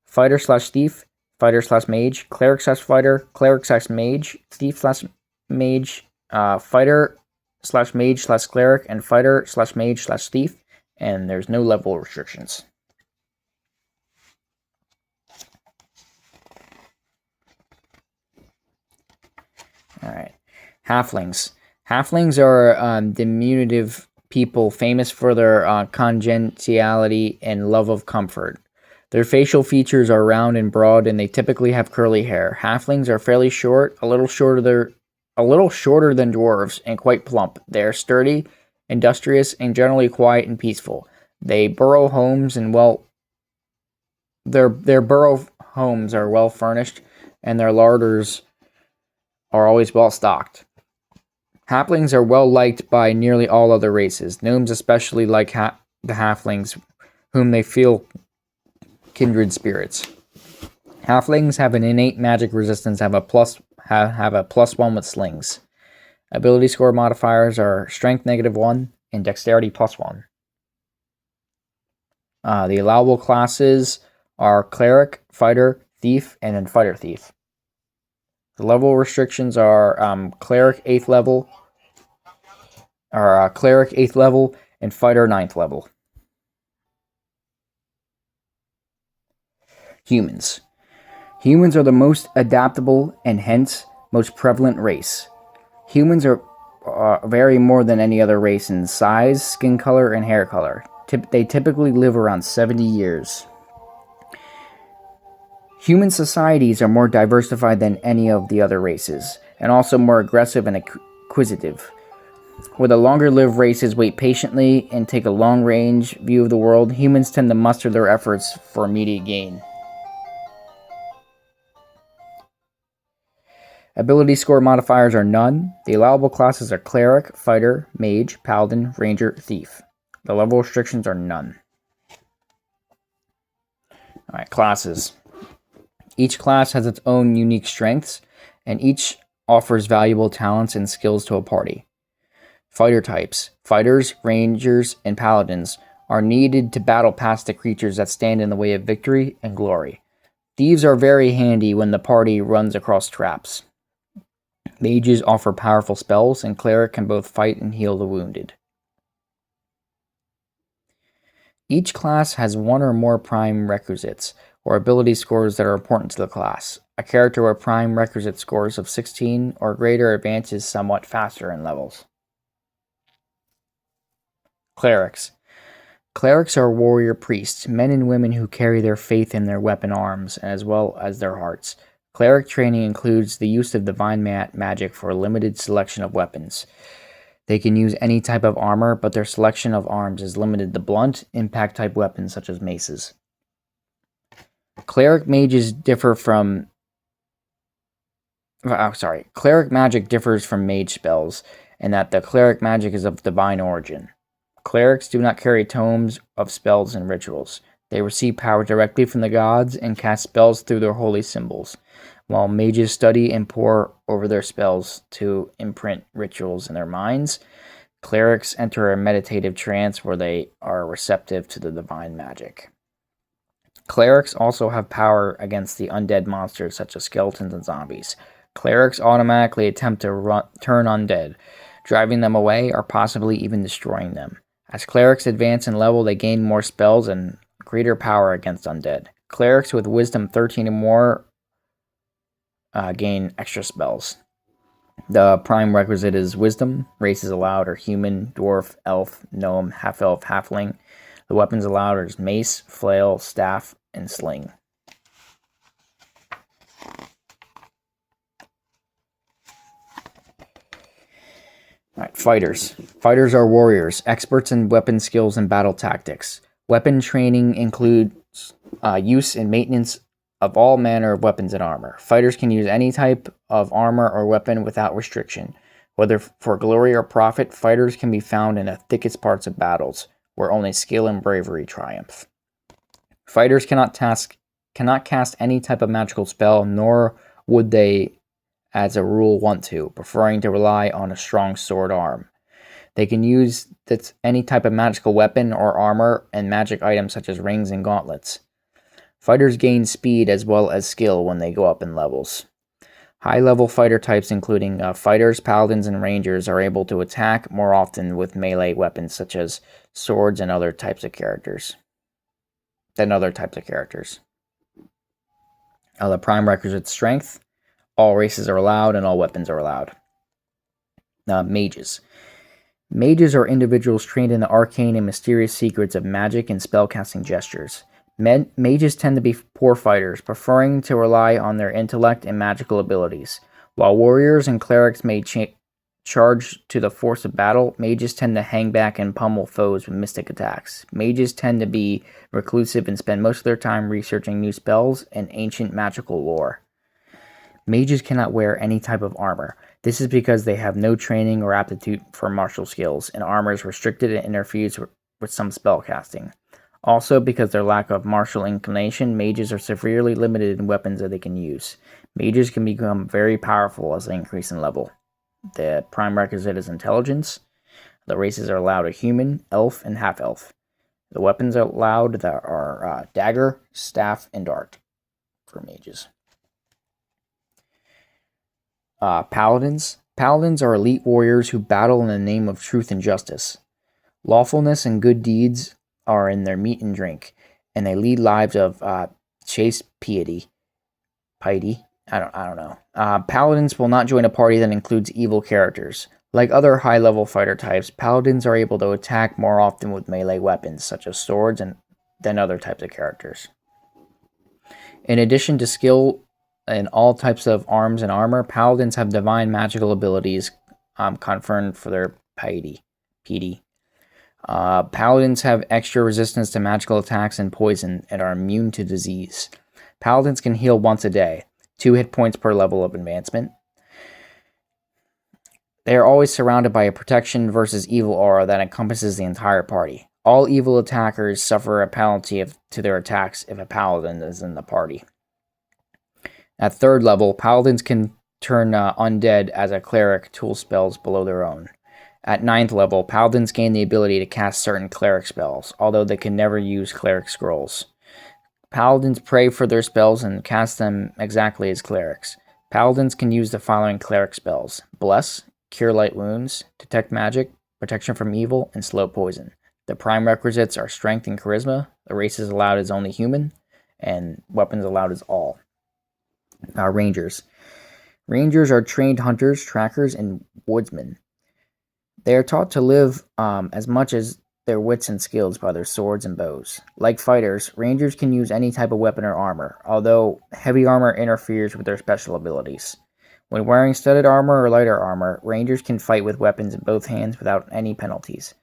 Fighter/Thief, Fighter/Mage, Cleric/Fighter, Cleric/Mage, Thief/Mage, Fighter/Mage/Cleric, and Fighter/Mage/Thief, and there's no level restrictions. Alright. Halflings. Halflings are diminutive people famous for their congeniality and love of comfort. Their facial features are round and broad, and they typically have curly hair. Halflings are fairly short, a little shorter than dwarves, and quite plump. They are sturdy, industrious, and generally quiet and peaceful. They burrow homes and their burrow homes are well furnished, and their larders are always well stocked. Halflings are well liked by nearly all other races. Gnomes especially like the halflings, whom they feel kindred spirits. Halflings have an innate magic resistance, have a +1 with slings. Ability score modifiers are strength -1 and dexterity +1. The allowable classes are Cleric, Fighter, Thief, and then Fighter/Thief. The level restrictions are Cleric 8th level, and Fighter 9th level. Humans. Humans are the most adaptable and hence most prevalent race. Humans are vary more than any other race in size, skin color, and hair color. They typically live around 70 years. Human societies are more diversified than any of the other races, and also more aggressive and acquisitive. Where the longer-lived races wait patiently and take a long-range view of the world, humans tend to muster their efforts for immediate gain. Ability score modifiers are none. The allowable classes are Cleric, Fighter, Mage, Paladin, Ranger, Thief. The level restrictions are none. Alright, classes. Each class has its own unique strengths, and each offers valuable talents and skills to a party. Fighter types. Fighters, Rangers, and Paladins are needed to battle past the creatures that stand in the way of victory and glory. Thieves are very handy when the party runs across traps. Mages offer powerful spells, and Cleric can both fight and heal the wounded. Each class has one or more prime requisites, or ability scores that are important to the class. A character with prime requisite scores of 16 or greater advances somewhat faster in levels. Clerics. Clerics are warrior priests, men and women who carry their faith in their weapon arms, as well as their hearts. Cleric training includes the use of divine magic for a limited selection of weapons. They can use any type of armor, but their selection of arms is limited to blunt, impact-type weapons such as maces. Cleric magic differs from mage spells, in that the cleric magic is of divine origin. Clerics do not carry tomes of spells and rituals. They receive power directly from the gods and cast spells through their holy symbols, while mages study and pore over their spells to imprint rituals in their minds. Clerics enter a meditative trance where they are receptive to the divine magic. Clerics also have power against the undead monsters such as skeletons and zombies. Clerics automatically attempt to turn undead, driving them away or possibly even destroying them. As clerics advance in level, they gain more spells and greater power against undead. Clerics with wisdom 13 or more gain extra spells. The prime requisite is wisdom. Races allowed are human, dwarf, elf, gnome, half-elf, halfling. The weapons allowed are mace, flail, staff, and sling. Alright, fighters. Fighters are warriors, experts in weapon skills and battle tactics. Weapon training includes use and maintenance of all manner of weapons and armor. Fighters can use any type of armor or weapon without restriction. Whether for glory or profit, fighters can be found in the thickest parts of battles. where only skill and bravery triumph. Fighters cannot cast any type of magical spell, nor would they, as a rule, want to, preferring to rely on a strong sword arm. They can use any type of magical weapon or armor and magic items such as rings and gauntlets. Fighters gain speed as well as skill when they go up in levels. High-level fighter types including fighters, paladins, and rangers are able to attack more often with melee weapons such as swords and other types of characters. The prime requisite strength. All races are allowed and all weapons are allowed. Mages. Mages are individuals trained in the arcane and mysterious secrets of magic and spellcasting gestures. Mages tend to be poor fighters, preferring to rely on their intellect and magical abilities. While warriors and clerics may charge to the force of battle, mages tend to hang back and pummel foes with mystic attacks. Mages tend to be reclusive and spend most of their time researching new spells and ancient magical lore. Mages cannot wear any type of armor. This is because they have no training or aptitude for martial skills, and armor is restricted and interferes with some spellcasting. Also, because their lack of martial inclination, mages are severely limited in weapons that they can use. Mages can become very powerful as they increase in level. The prime requisite is intelligence. The races are allowed a human, elf, and half-elf. The weapons allowed that are dagger, staff, and dart for mages. Paladins. Paladins are elite warriors who battle in the name of truth and justice. Lawfulness and good deeds are in their meat and drink, and they lead lives of chaste piety. I don't know. Paladins will not join a party that includes evil characters. Like other high-level fighter types, paladins are able to attack more often with melee weapons, such as swords, than other types of characters. In addition to skill in all types of arms and armor, paladins have divine magical abilities conferred for their piety. Paladins have extra resistance to magical attacks and poison and are immune to disease. Paladins can heal once a day, 2 hit points per level of advancement. They are always surrounded by a protection versus evil aura that encompasses the entire party. All evil attackers suffer a penalty to their attacks if a paladin is in the party. At 3rd level, paladins can turn undead as a cleric tool spells below their own. At 9th level, paladins gain the ability to cast certain cleric spells, although they can never use cleric scrolls. Paladins pray for their spells and cast them exactly as clerics. Paladins can use the following cleric spells: Bless, Cure Light Wounds, Detect Magic, Protection from Evil, and Slow Poison. The prime requisites are Strength and Charisma. The races allowed is only human, and weapons allowed is all. Rangers. Rangers are trained hunters, trackers, and woodsmen. They are taught to live as much as their wits and skills by their swords and bows. Like fighters, rangers can use any type of weapon or armor, although heavy armor interferes with their special abilities. When wearing studded armor or lighter armor, rangers can fight with weapons in both hands without any penalties.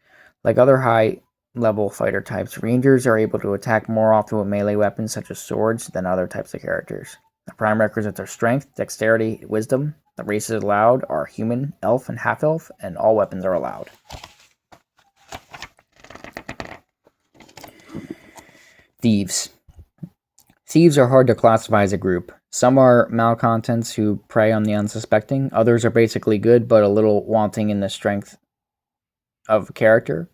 Like other high-level fighter types, rangers are able to attack more often with melee weapons such as swords than other types of characters. The prime requisites are strength, dexterity, wisdom. The races allowed are human, elf, and half-elf, and all weapons are allowed. Thieves. Thieves are hard to classify as a group. Some are malcontents who prey on the unsuspecting. Others are basically good, but a little wanting in the strength of character.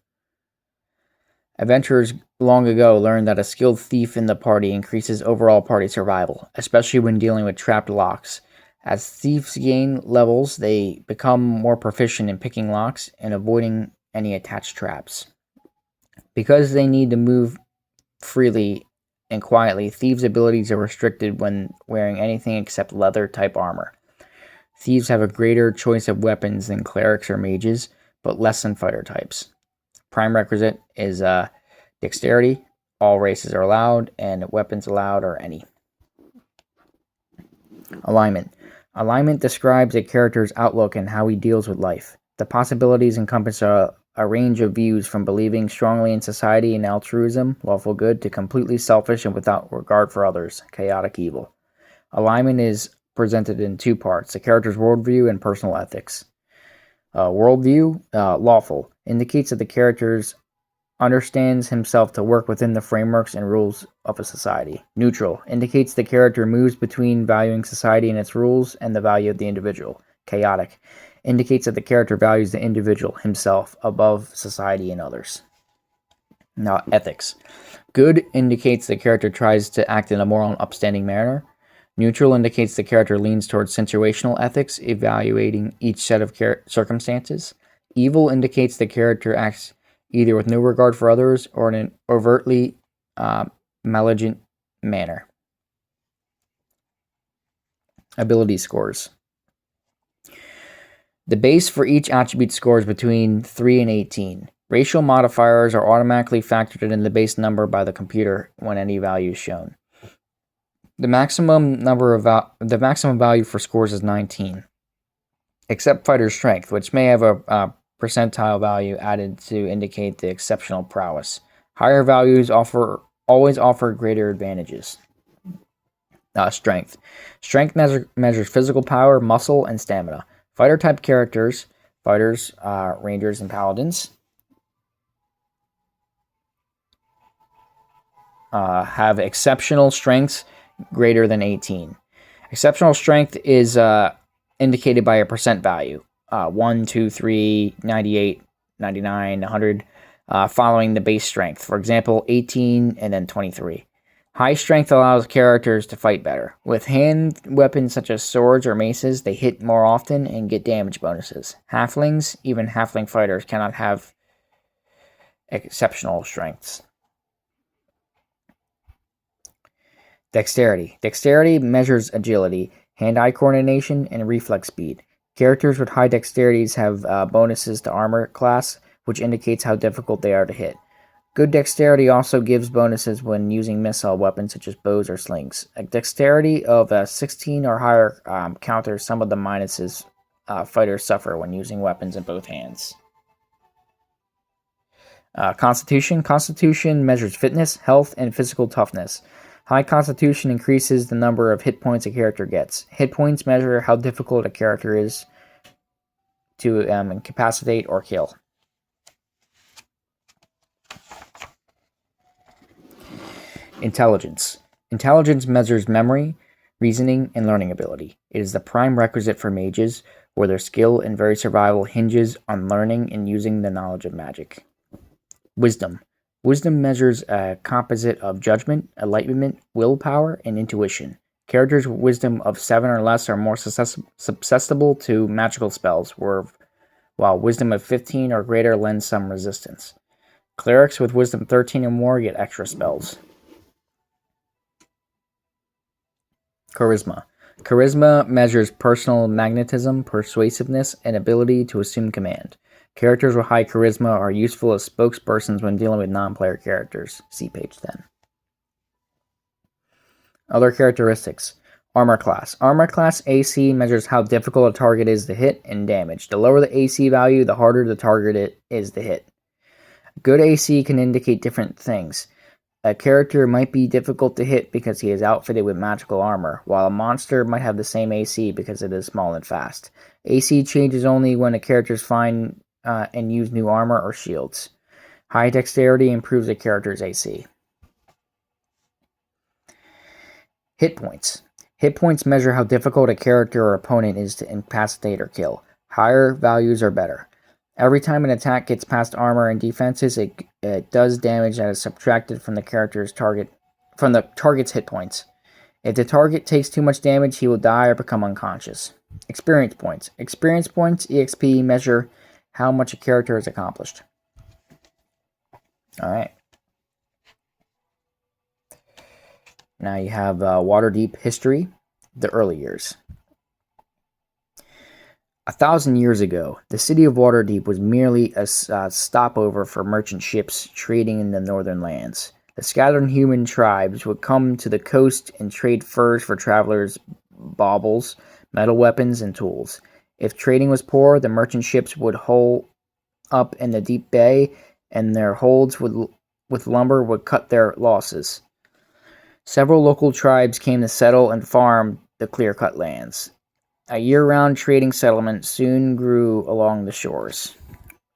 Adventurers long ago learned that a skilled thief in the party increases overall party survival, especially when dealing with trapped locks. As thieves gain levels, they become more proficient in picking locks and avoiding any attached traps. Because they need to move freely and quietly, thieves' abilities are restricted when wearing anything except leather-type armor. Thieves have a greater choice of weapons than clerics or mages, but less than fighter types. Prime requisite is dexterity. All races are allowed, and weapons allowed are any. Alignment. Alignment describes a character's outlook and how he deals with life. The possibilities encompass a range of views from believing strongly in society and altruism, lawful good, to completely selfish and without regard for others, chaotic evil. Alignment is presented in 2 parts: the character's worldview and personal ethics. Worldview, lawful, indicates that the character's understands himself to work within the frameworks and rules of a society. Neutral indicates the character moves between valuing society and its rules and the value of the individual. Chaotic indicates that the character values the individual himself above society and others. Now, ethics. Good indicates the character tries to act in a moral and upstanding manner. Neutral indicates the character leans towards situational ethics, evaluating each set of circumstances. Evil indicates the character acts either with no regard for others or in an overtly malignant manner. Ability scores. The base for each attribute scores between 3 and 18. Racial modifiers are automatically factored in the base number by the computer when any value is shown. The maximum value for scores is 19, except fighter strength, which may have a percentile value added to indicate the exceptional prowess. Higher values always offer greater advantages. Strength. Strength measures physical power, muscle, and stamina. Fighter type characters, fighters, rangers, and paladins, have exceptional strengths greater than 18. Exceptional strength is indicated by a percent value. 1, 2, 3, 98, 99, 100, following the base strength. For example, 18 and then 23. High strength allows characters to fight better. With hand weapons such as swords or maces, they hit more often and get damage bonuses. Halflings, even halfling fighters, cannot have exceptional strengths. Dexterity. Dexterity measures agility, hand-eye coordination, and reflex speed. Characters with high dexterities have bonuses to armor class, which indicates how difficult they are to hit. Good dexterity also gives bonuses when using missile weapons such as bows or slings. A dexterity of 16 or higher counters some of the minuses fighters suffer when using weapons in both hands. Constitution. Constitution measures fitness, health, and physical toughness. High constitution increases the number of hit points a character gets. Hit points measure how difficult a character is to incapacitate or kill. Intelligence. Intelligence measures memory, reasoning, and learning ability. It is the prime requisite for mages, where their skill and very survival hinges on learning and using the knowledge of magic. Wisdom. Wisdom measures a composite of judgment, enlightenment, willpower, and intuition. Characters with wisdom of 7 or less are more susceptible to magical spells, while wisdom of 15 or greater lends some resistance. Clerics with wisdom 13 or more get extra spells. Charisma. Charisma measures personal magnetism, persuasiveness, and ability to assume command. Characters with high charisma are useful as spokespersons when dealing with non-player characters. See page 10. Other characteristics. Armor class. Armor class AC measures how difficult a target is to hit and damage. The lower the AC value, the harder the target is to hit. Good AC can indicate different things. A character might be difficult to hit because he is outfitted with magical armor, while a monster might have the same AC because it is small and fast. AC changes only when a character finds and use new armor or shields. High dexterity improves a character's AC. Hit points. Hit points measure how difficult a character or opponent is to incapacitate or kill. Higher values are better. Every time an attack gets past armor and defenses, it does damage that is subtracted from the target's hit points. If the target takes too much damage, he will die or become unconscious. Experience points. Experience points, EXP, measure how much a character has accomplished. Alright. Now you have Waterdeep history, the early years. 1,000 years ago, the city of Waterdeep was merely a stopover for merchant ships trading in the northern lands. The scattered human tribes would come to the coast and trade furs for travelers' baubles, metal weapons, and tools. If trading was poor, the merchant ships would hole up in the deep bay, and their holds with lumber would cut their losses. Several local tribes came to settle and farm the clear-cut lands. A year-round trading settlement soon grew along the shores.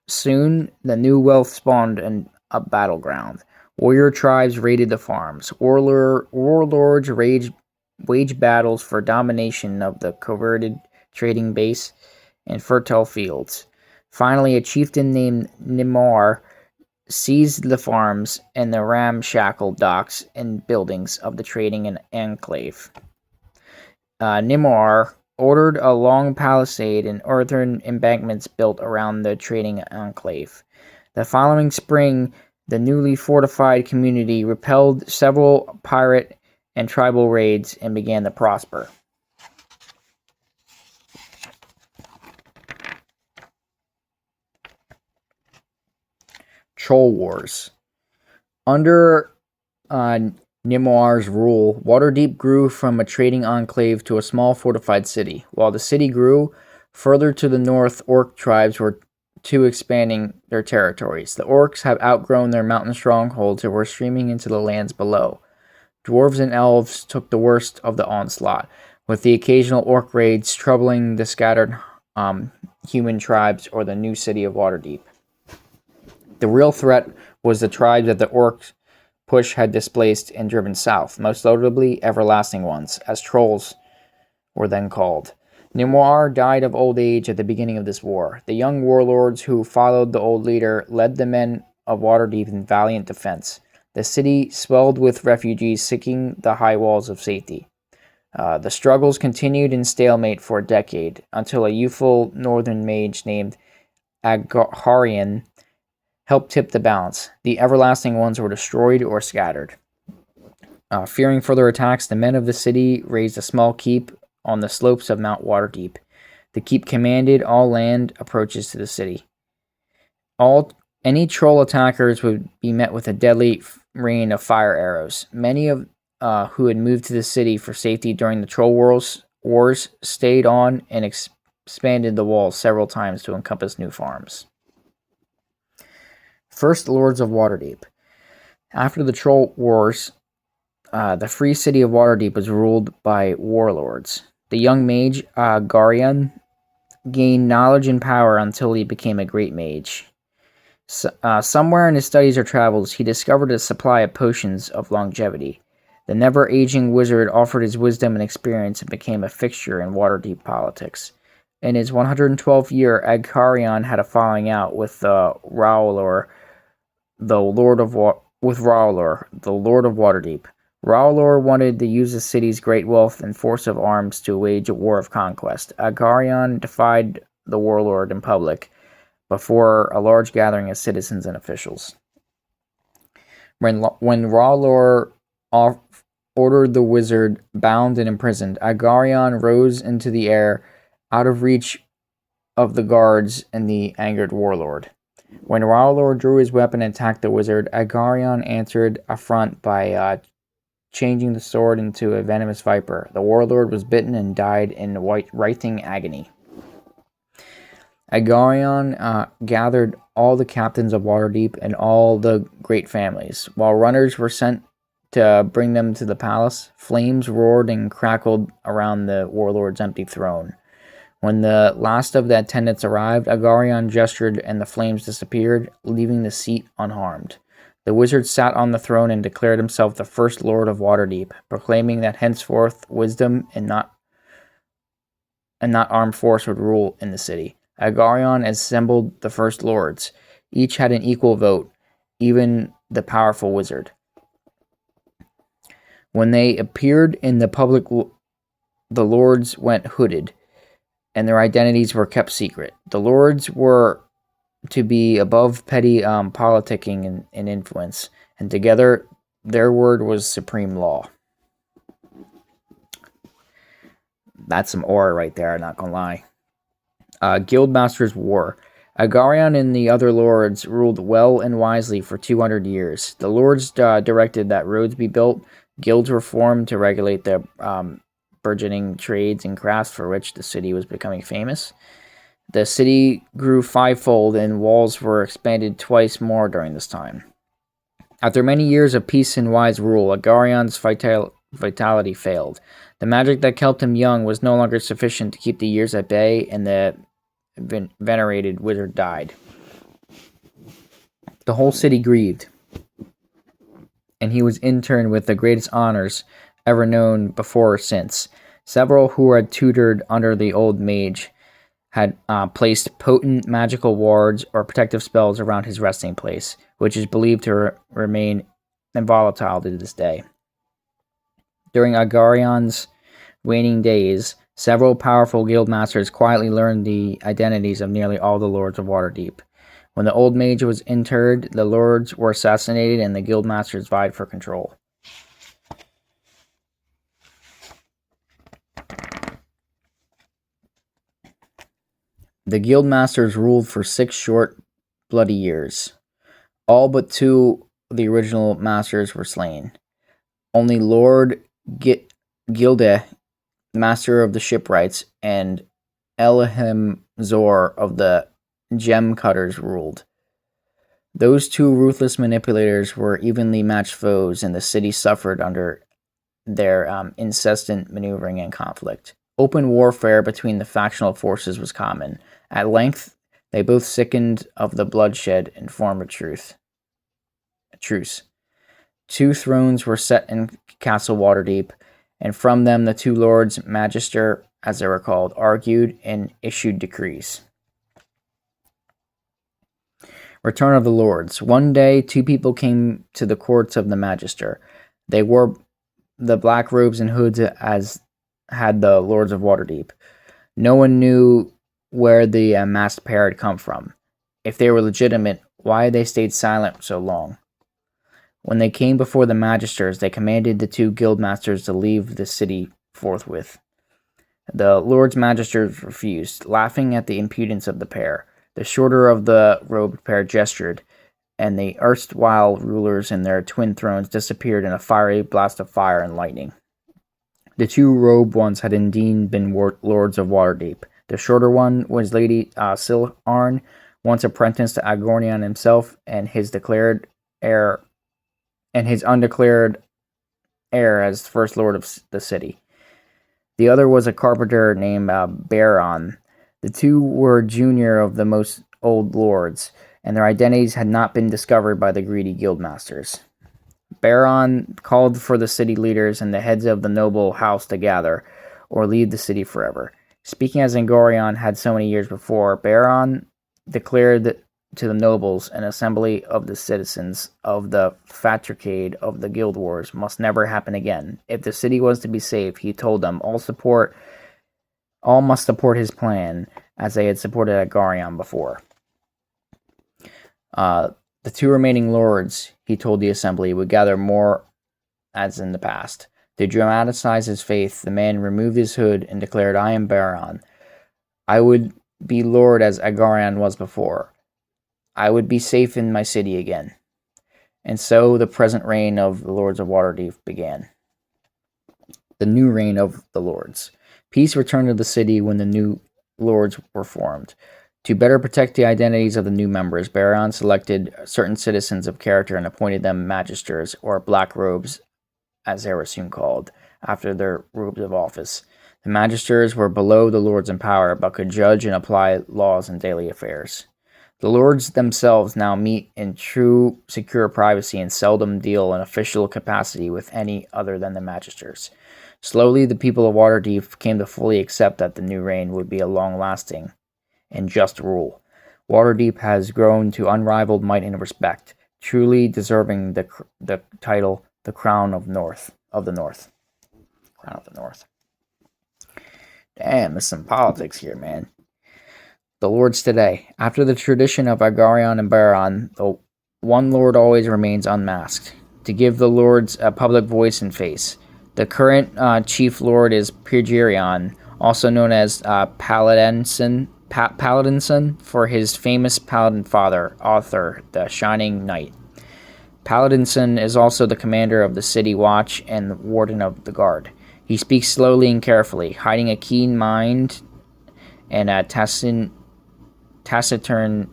Soon, the new wealth spawned a battleground. Warrior tribes raided the farms. Warlords waged battles for domination of the coveted trading base and fertile fields. Finally, a chieftain named Nimar seized the farms and the ramshackle docks and buildings of the trading enclave. Nimar ordered a long palisade and earthen embankments built around the trading enclave. The following spring, the newly fortified community repelled several pirate and tribal raids and began to prosper. Troll Wars. Under Nimar's rule, Waterdeep grew from a trading enclave to a small fortified city. While the city grew, further to the north, orc tribes were expanding their territories. The orcs have outgrown their mountain strongholds and were streaming into the lands below. Dwarves and elves took the worst of the onslaught, with the occasional orc raids troubling the scattered human tribes or the new city of Waterdeep. The real threat was the tribes that the orcs push had displaced and driven south, most notably Everlasting Ones, as trolls were then called. Nimar died of old age at the beginning of this war. The young warlords who followed the old leader led the men of Waterdeep in valiant defense. The city swelled with refugees seeking the high walls of safety. The struggles continued in stalemate for a decade, until a youthful northern mage named Agharion helped tip the balance. The Everlasting Ones were destroyed or scattered. Fearing further attacks, the men of the city raised a small keep on the slopes of Mount Waterdeep. The keep commanded all land approaches to the city. Any troll attackers would be met with a deadly rain of fire arrows. Many of who had moved to the city for safety during the Troll Wars stayed on and expanded the walls several times to encompass new farms. First Lords of Waterdeep. After the Troll Wars, the free city of Waterdeep was ruled by warlords. The young mage, Agharion, gained knowledge and power until he became a great mage. Somewhere in his studies or travels, he discovered a supply of potions of longevity. The never-aging wizard offered his wisdom and experience and became a fixture in Waterdeep politics. In his 112th year, Agharion had a falling out with Rowlor, the Lord of Waterdeep. Rowlor wanted to use the city's great wealth and force of arms to wage a war of conquest. Agharion defied the warlord in public before a large gathering of citizens and officials. When Rowlor ordered the wizard bound and imprisoned, Agharion rose into the air, out of reach of the guards and the angered warlord. When Rowlor drew his weapon and attacked the wizard, Agharion answered affront by changing the sword into a venomous viper. The warlord was bitten and died in writhing agony. Agharion gathered all the captains of Waterdeep and all the great families. While runners were sent to bring them to the palace, flames roared and crackled around the warlord's empty throne. When the last of the attendants arrived, Agharion gestured and the flames disappeared, leaving the seat unharmed. The wizard sat on the throne and declared himself the first Lord of Waterdeep, proclaiming that henceforth wisdom and not armed force would rule in the city. Agharion assembled the first lords. Each had an equal vote, even the powerful wizard. When they appeared in the public, the lords went hooded, and their identities were kept secret. The lords were to be above petty politicking and influence, and together their word was supreme law. That's some aura right there, I'm not gonna lie. Guildmasters' War. Agharion and the other lords ruled well and wisely for 200 years. The lords directed that roads be built, guilds were formed to regulate the burgeoning trades and crafts for which the city was becoming famous. The city grew fivefold and walls were expanded twice more during this time. After many years of peace and wise rule, Agharion's vitality failed. The magic that kept him young was no longer sufficient to keep the years at bay, and the venerated wizard died. The whole city grieved, and he was interned with the greatest honors ever known before or since. Several who had tutored under the old mage had placed potent magical wards or protective spells around his resting place, which is believed to remain involatile to this day. During Agarion's waning days, several powerful guildmasters quietly learned the identities of nearly all the lords of Waterdeep. When the old mage was interred, the lords were assassinated and the guildmasters vied for control. The guildmasters ruled for 6 short, bloody years. All but 2 of the original masters were slain. Only Lord Gilde, master of the shipwrights, and Elihim Zor of the gem cutters ruled. Those 2 ruthless manipulators were evenly matched foes, and the city suffered under their incessant maneuvering and conflict. Open warfare between the factional forces was common. At length, they both sickened of the bloodshed and formed a truce. 2 thrones were set in Castle Waterdeep, and from them the 2 lords magister, as they were called, argued and issued decrees. Return of the Lords. One day, 2 people came to the courts of the magister. They wore the black robes and hoods as had the Lords of Waterdeep. No one knew where the masked pair had come from. If they were legitimate, why had they stayed silent so long? When they came before the magisters, they commanded the 2 guildmasters to leave the city forthwith. The Lords Magisters refused, laughing at the impudence of the pair. The shorter of the robed pair gestured, and the erstwhile rulers and their twin thrones disappeared in a fiery blast of fire and lightning. The 2 robed ones had indeed been Lords of Waterdeep. The shorter one was Lady Silharn, once apprenticed to Agorion himself, and his undeclared heir as first lord of the city. The other was a carpenter named Baron. The 2 were junior of the most old lords, and their identities had not been discovered by the greedy guildmasters. Baron called for the city leaders and the heads of the noble house to gather, or leave the city forever. Speaking as Angorion had so many years before, Baron declared to the nobles an assembly of the citizens of the Fatricade of the Guild Wars must never happen again. If the city was to be saved, he told them, all must support his plan, as they had supported Agarion before. The 2 remaining lords, he told the assembly, would gather more as in the past. To dramatize his faith, the man removed his hood and declared, I am Baron. I would be lord as Agarion was before. I would be safe in my city again. And so the present reign of the Lords of Waterdeep began. The new reign of the Lords. Peace returned to the city when the new lords were formed. To better protect the identities of the new members, Baron selected certain citizens of character and appointed them magisters, or black robes, as they were soon called, after their robes of office. The magisters were below the lords in power, but could judge and apply laws in daily affairs. The lords themselves now meet in true, secure privacy and seldom deal in official capacity with any other than the magisters. Slowly, the people of Waterdeep came to fully accept that the new reign would be a long-lasting and just rule. Waterdeep has grown to unrivaled might and respect, truly deserving the title, the Crown of the North. Crown of the North. Damn, there's some politics here, man. The lords today. After the tradition of Agarion and Baron, the one lord always remains unmasked, to give the lords a public voice and face. The current chief lord is Pirgirion, also known as Paladinson, for his famous paladin father, Arthur, the Shining Knight. Paladinson is also the commander of the city watch and the warden of the guard. He speaks slowly and carefully, hiding a keen mind and a taciturn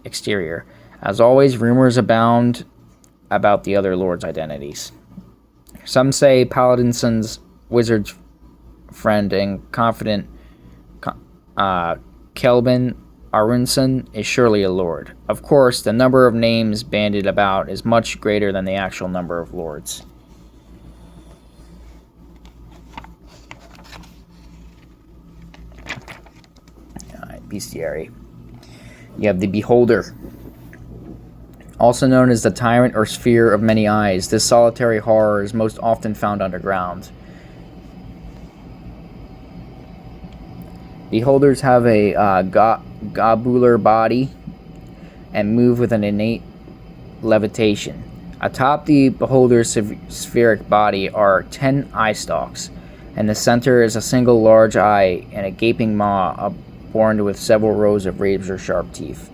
exterior. As always, rumors abound about the other lords' identities. Some say Paladinson's wizard friend and confidant Kelvin Arunson is surely a lord. Of course, the number of names bandied about is much greater than the actual number of lords. Alright, bestiary. You have the Beholder. Also known as the Tyrant or Sphere of Many Eyes, this solitary horror is most often found underground. Beholders have a globular body and move with an innate levitation. Atop the beholder's spheric body are 10 eye stalks, and the center is a single large eye and a gaping maw adorned with several rows of razor-sharp teeth.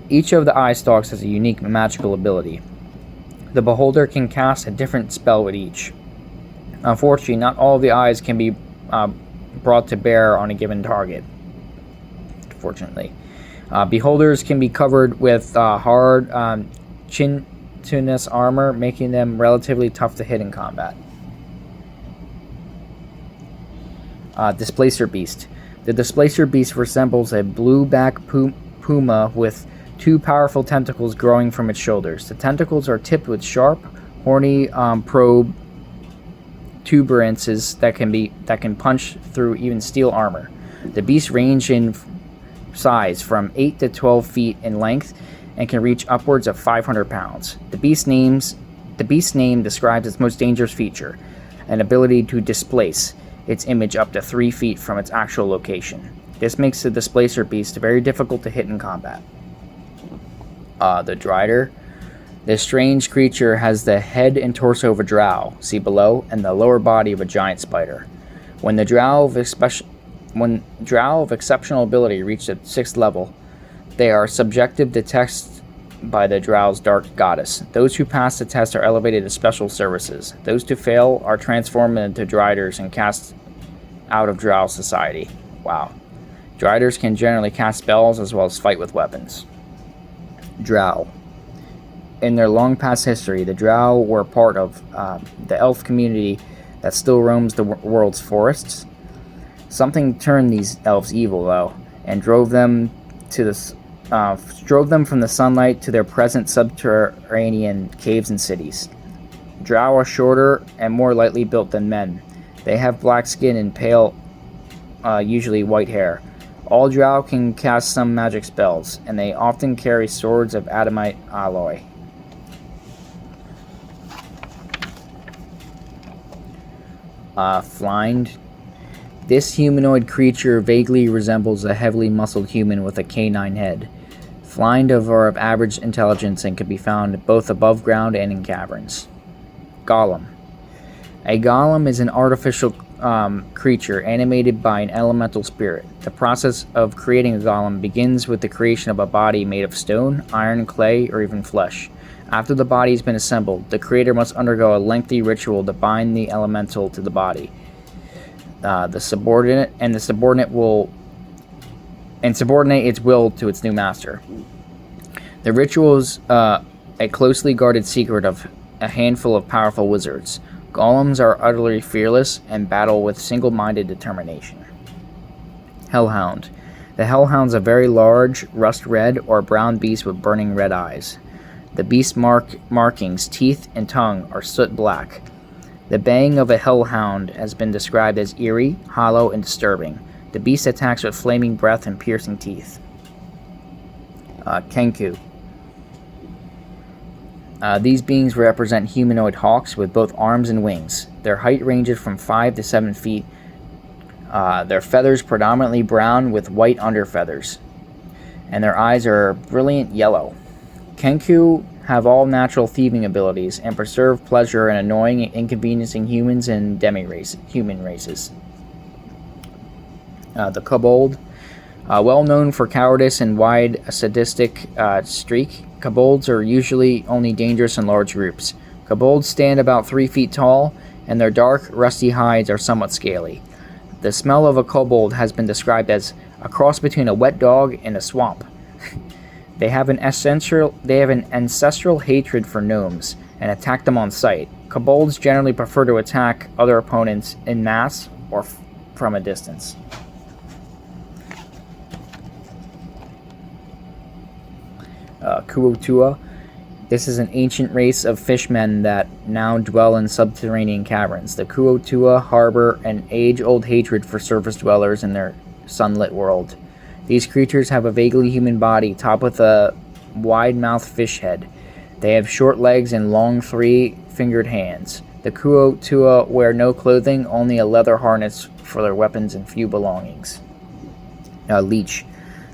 Each of the eye stalks has a unique magical ability. The beholder can cast a different spell with each. Unfortunately, not all of the eyes can be brought to bear on a given target. Fortunately, beholders can be covered with hard chitinous armor, making them relatively tough to hit in combat. Displacer Beast. The Displacer Beast resembles a blueback puma with 2 powerful tentacles growing from its shoulders. The tentacles are tipped with sharp, horny probe tuberances that can punch through even steel armor. The beasts range in size from 8 to 12 feet in length and can reach upwards of 500 pounds. The beast's name describes its most dangerous feature, an ability to displace its image up to 3 feet from its actual location. This makes the Displacer Beast very difficult to hit in combat. The Drider. This strange creature has the head and torso of a drow, see below, and the lower body of a giant spider. When drow of exceptional ability reach the 6th level, they are subjective to test by the drow's dark goddess. Those who pass the test are elevated to special services. Those who fail are transformed into Driders and cast out of drow society. Wow. Driders can generally cast spells as well as fight with weapons. Drow. In their long past history, the Drow were part of the elf community that still roams the world's forests. Something turned these elves evil, though, and drove them from the sunlight to their present subterranean caves and cities. Drow are shorter and more lightly built than men. They have black skin and pale, usually white hair. All Drow can cast some magic spells, and they often carry swords of adamite alloy. Flind. This humanoid creature vaguely resembles a heavily muscled human with a canine head. Flind are of average intelligence and can be found both above ground and in caverns. Golem. A golem is an artificial creature animated by an elemental spirit. The process of creating a golem begins with the creation of a body made of stone, iron, clay, or even flesh. After the body has been assembled, the creator must undergo a lengthy ritual to bind the elemental to the body. Subordinate its will to its new master. The ritual is a closely guarded secret of a handful of powerful wizards. Golems are utterly fearless and battle with single-minded determination. Hellhound. The Hellhound's a very large, rust-red or brown beast with burning red eyes. The beast's markings, teeth, and tongue are soot black. The baying of a hellhound has been described as eerie, hollow, and disturbing. The beast attacks with flaming breath and piercing teeth. Kenku. These beings represent humanoid hawks with both arms and wings. Their height ranges from 5 to 7 feet. Their feathers predominantly brown with white underfeathers, and their eyes are brilliant yellow. Kenku have all natural thieving abilities and preserve pleasure in annoying and inconveniencing humans and human races. The Kobold. Well known for cowardice and wide sadistic streak, kobolds are usually only dangerous in large groups. Kobolds stand about 3 feet tall, and their dark, rusty hides are somewhat scaly. The smell of a kobold has been described as a cross between a wet dog and a swamp. They have an ancestral hatred for gnomes and attack them on sight. Kobolds generally prefer to attack other opponents in mass or from a distance. Kuotua. This is an ancient race of fishmen that now dwell in subterranean caverns. The Kuotua harbor an age-old hatred for surface dwellers in their sunlit world. These creatures have a vaguely human body, topped with a wide-mouthed fish head. They have short legs and long three-fingered hands. The Kuotua wear no clothing, only a leather harness for their weapons and few belongings. Leech.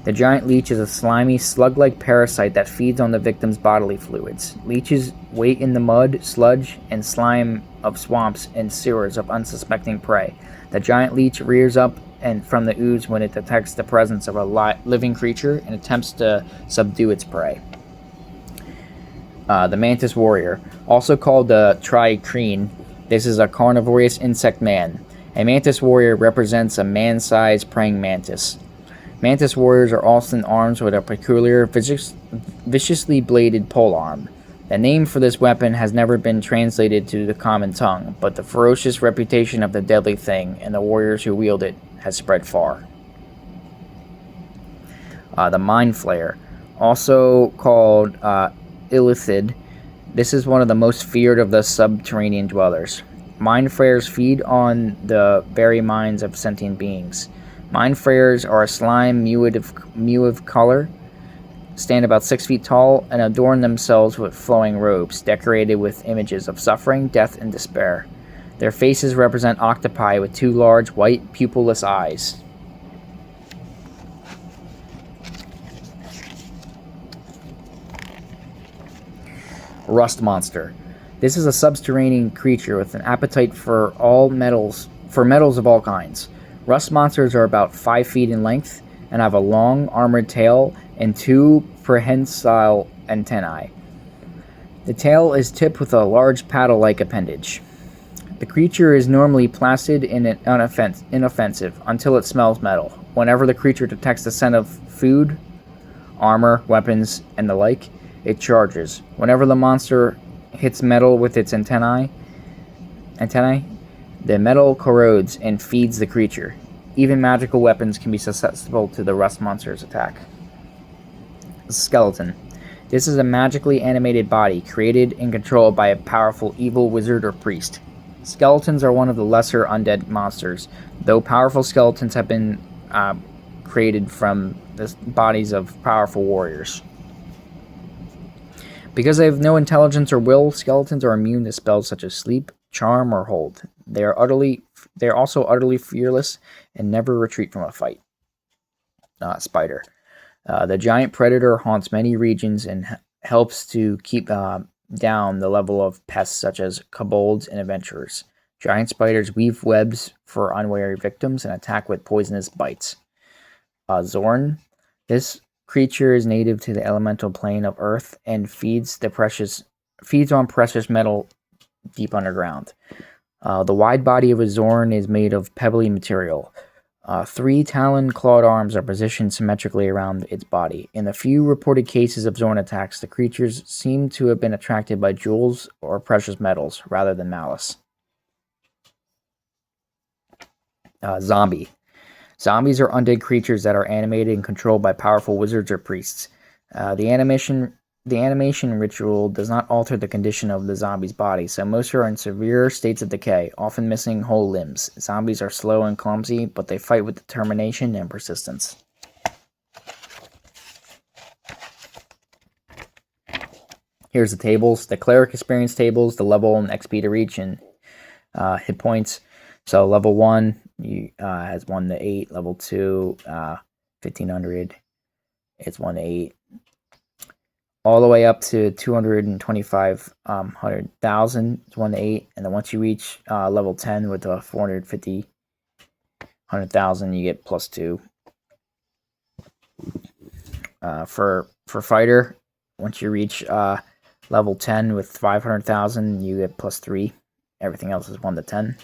The giant leech is a slimy, slug-like parasite that feeds on the victim's bodily fluids. Leeches wait in the mud, sludge, and slime of swamps and sewers of unsuspecting prey. The giant leech rears up and from the ooze when it detects the presence of a living creature and attempts to subdue its prey. The mantis warrior, also called the tricrine. This is a carnivorous insect man. A mantis warrior represents a man-sized praying mantis. Mantis warriors are often armed with a peculiar, viciously bladed polearm. The name for this weapon has never been translated to the common tongue, but the ferocious reputation of the deadly thing and the warriors who wield it has spread far. The Mind Flayer, also called Illithid. This is one of the most feared of the subterranean dwellers. Mind Flayers feed on the very minds of sentient beings. Mind Flayers are a slime mewed color, stand about 6 feet tall, and adorn themselves with flowing robes, decorated with images of suffering, death, and despair. Their faces represent octopi with 2 large, white, pupilless eyes. Rust Monster. This is a subterranean creature with an appetite for metals of all kinds. Rust monsters are about 5 feet in length and have a long, armored tail and 2 prehensile antennae. The tail is tipped with a large paddle-like appendage. The creature is normally placid and inoffensive until it smells metal. Whenever the creature detects the scent of food, armor, weapons, and the like, it charges. Whenever the monster hits metal with its antennae, the metal corrodes and feeds the creature. Even magical weapons can be susceptible to the rust monster's attack. Skeleton. This is a magically animated body created and controlled by a powerful evil wizard or priest. Skeletons are one of the lesser undead monsters, though powerful skeletons have been created from the bodies of powerful warriors. Because they have no intelligence or will, skeletons are immune to spells such as sleep, charm, or hold. They are also utterly fearless and never retreat from a fight. Spider. The giant predator haunts many regions and helps to keep down the level of pests such as kobolds and adventurers. Giant spiders weave webs for unwary victims and attack with poisonous bites. Zorn. This creature is native to the elemental plane of Earth and feeds on precious metal deep underground. The wide body of a Zorn is made of pebbly material. 3 talon-clawed arms are positioned symmetrically around its body. In the few reported cases of Zorn attacks, the creatures seem to have been attracted by jewels or precious metals rather than malice. Zombie. Zombies are undead creatures that are animated and controlled by powerful wizards or priests. The animation ritual does not alter the condition of the zombie's body, so most are in severe states of decay, often missing whole limbs. Zombies are slow and clumsy, but they fight with determination and persistence. Here's the tables. The cleric experience tables, the level and XP to reach, and hit points. So level 1 has 1 to 8. Level 2, 1500. It's 1 to 8. All the way up to 225,000 is 1 to 8. And then once you reach level 10 with 100,000, you get plus 2. For fighter, once you reach level 10 with 500,000, you get plus 3. Everything else is 1 to 10.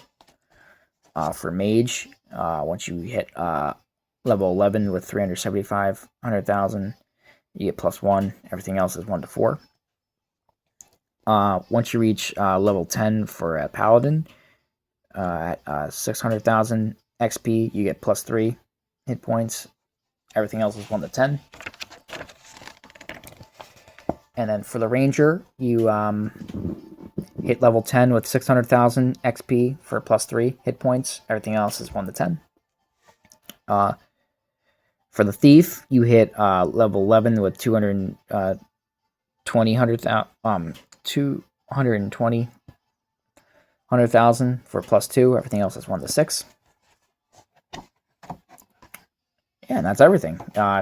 For mage, once you hit level 11 with 375,000, you get plus 1. Everything else is 1 to 4. Once you reach level 10 for a paladin, at 600,000 XP, you get plus 3 hit points. Everything else is 1 to 10. And then for the Ranger, you hit level 10 with 600,000 XP for +3 hit points. Everything else is 1 to 10. For the Thief, you hit level 11 with 100,000 for +2. Everything else is 1 to 6. Yeah, and that's everything.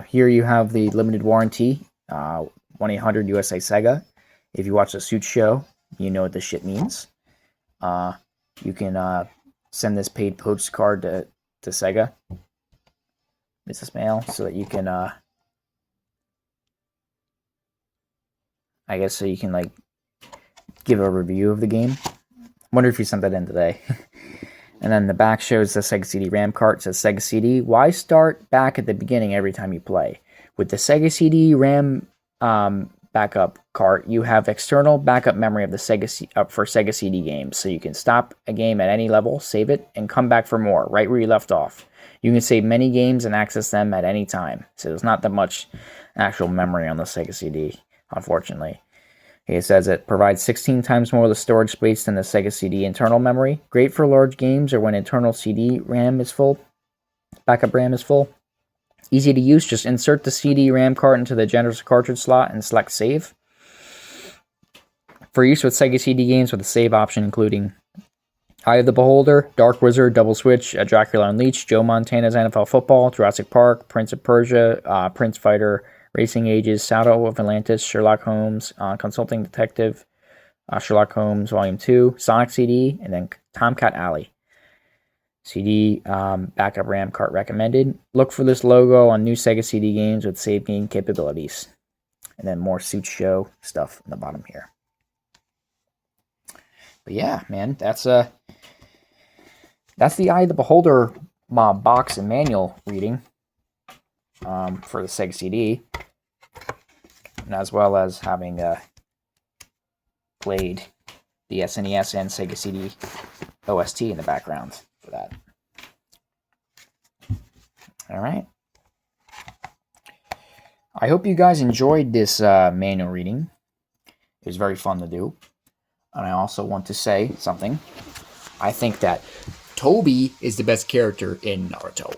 Here you have the limited warranty, 1-800-USA Sega. If you watch the Suit Show, you know what this shit means. You can send this paid postcard to Sega business mail so that you can, I guess so you can like give a review of the game. Wonder if you sent that in today. And then the back shows the Sega CD RAM cart. It says Sega CD. Why start back at the beginning every time you play? With the Sega CD RAM backup cart, you have external backup memory of the for Sega CD games, so you can stop a game at any level, save it, and come back for more, right where you left off. You can save many games and access them at any time, so there's not that much actual memory on the Sega CD, unfortunately. It says it provides 16 times more of the storage space than the Sega CD internal memory. Great for large games or when internal CD RAM is full, backup RAM is full. Easy to use, just insert the CD RAM cart into the generous cartridge slot and select save. For use with Sega CD games with a save option including Eye of the Beholder, Dark Wizard, Double Switch, Dracula Unleashed, Joe Montana's NFL Football, Jurassic Park, Prince of Persia, Prince Fighter, Racing Ages, Shadow of Atlantis, Sherlock Holmes, Consulting Detective, Sherlock Holmes Volume 2, Sonic CD, and then Tomcat Alley. CD backup RAM cart recommended. Look for this logo on new Sega CD games with save game capabilities. And then more Suit Show stuff in the bottom here. But yeah, man, that's the Eye of the Beholder box and manual reading for the Sega CD, and as well as having played the SNES and Sega CD OST in the background for that. All right. I hope you guys enjoyed this manual reading. It was very fun to do. And I also want to say something. I think that Toby is the best character in Naruto.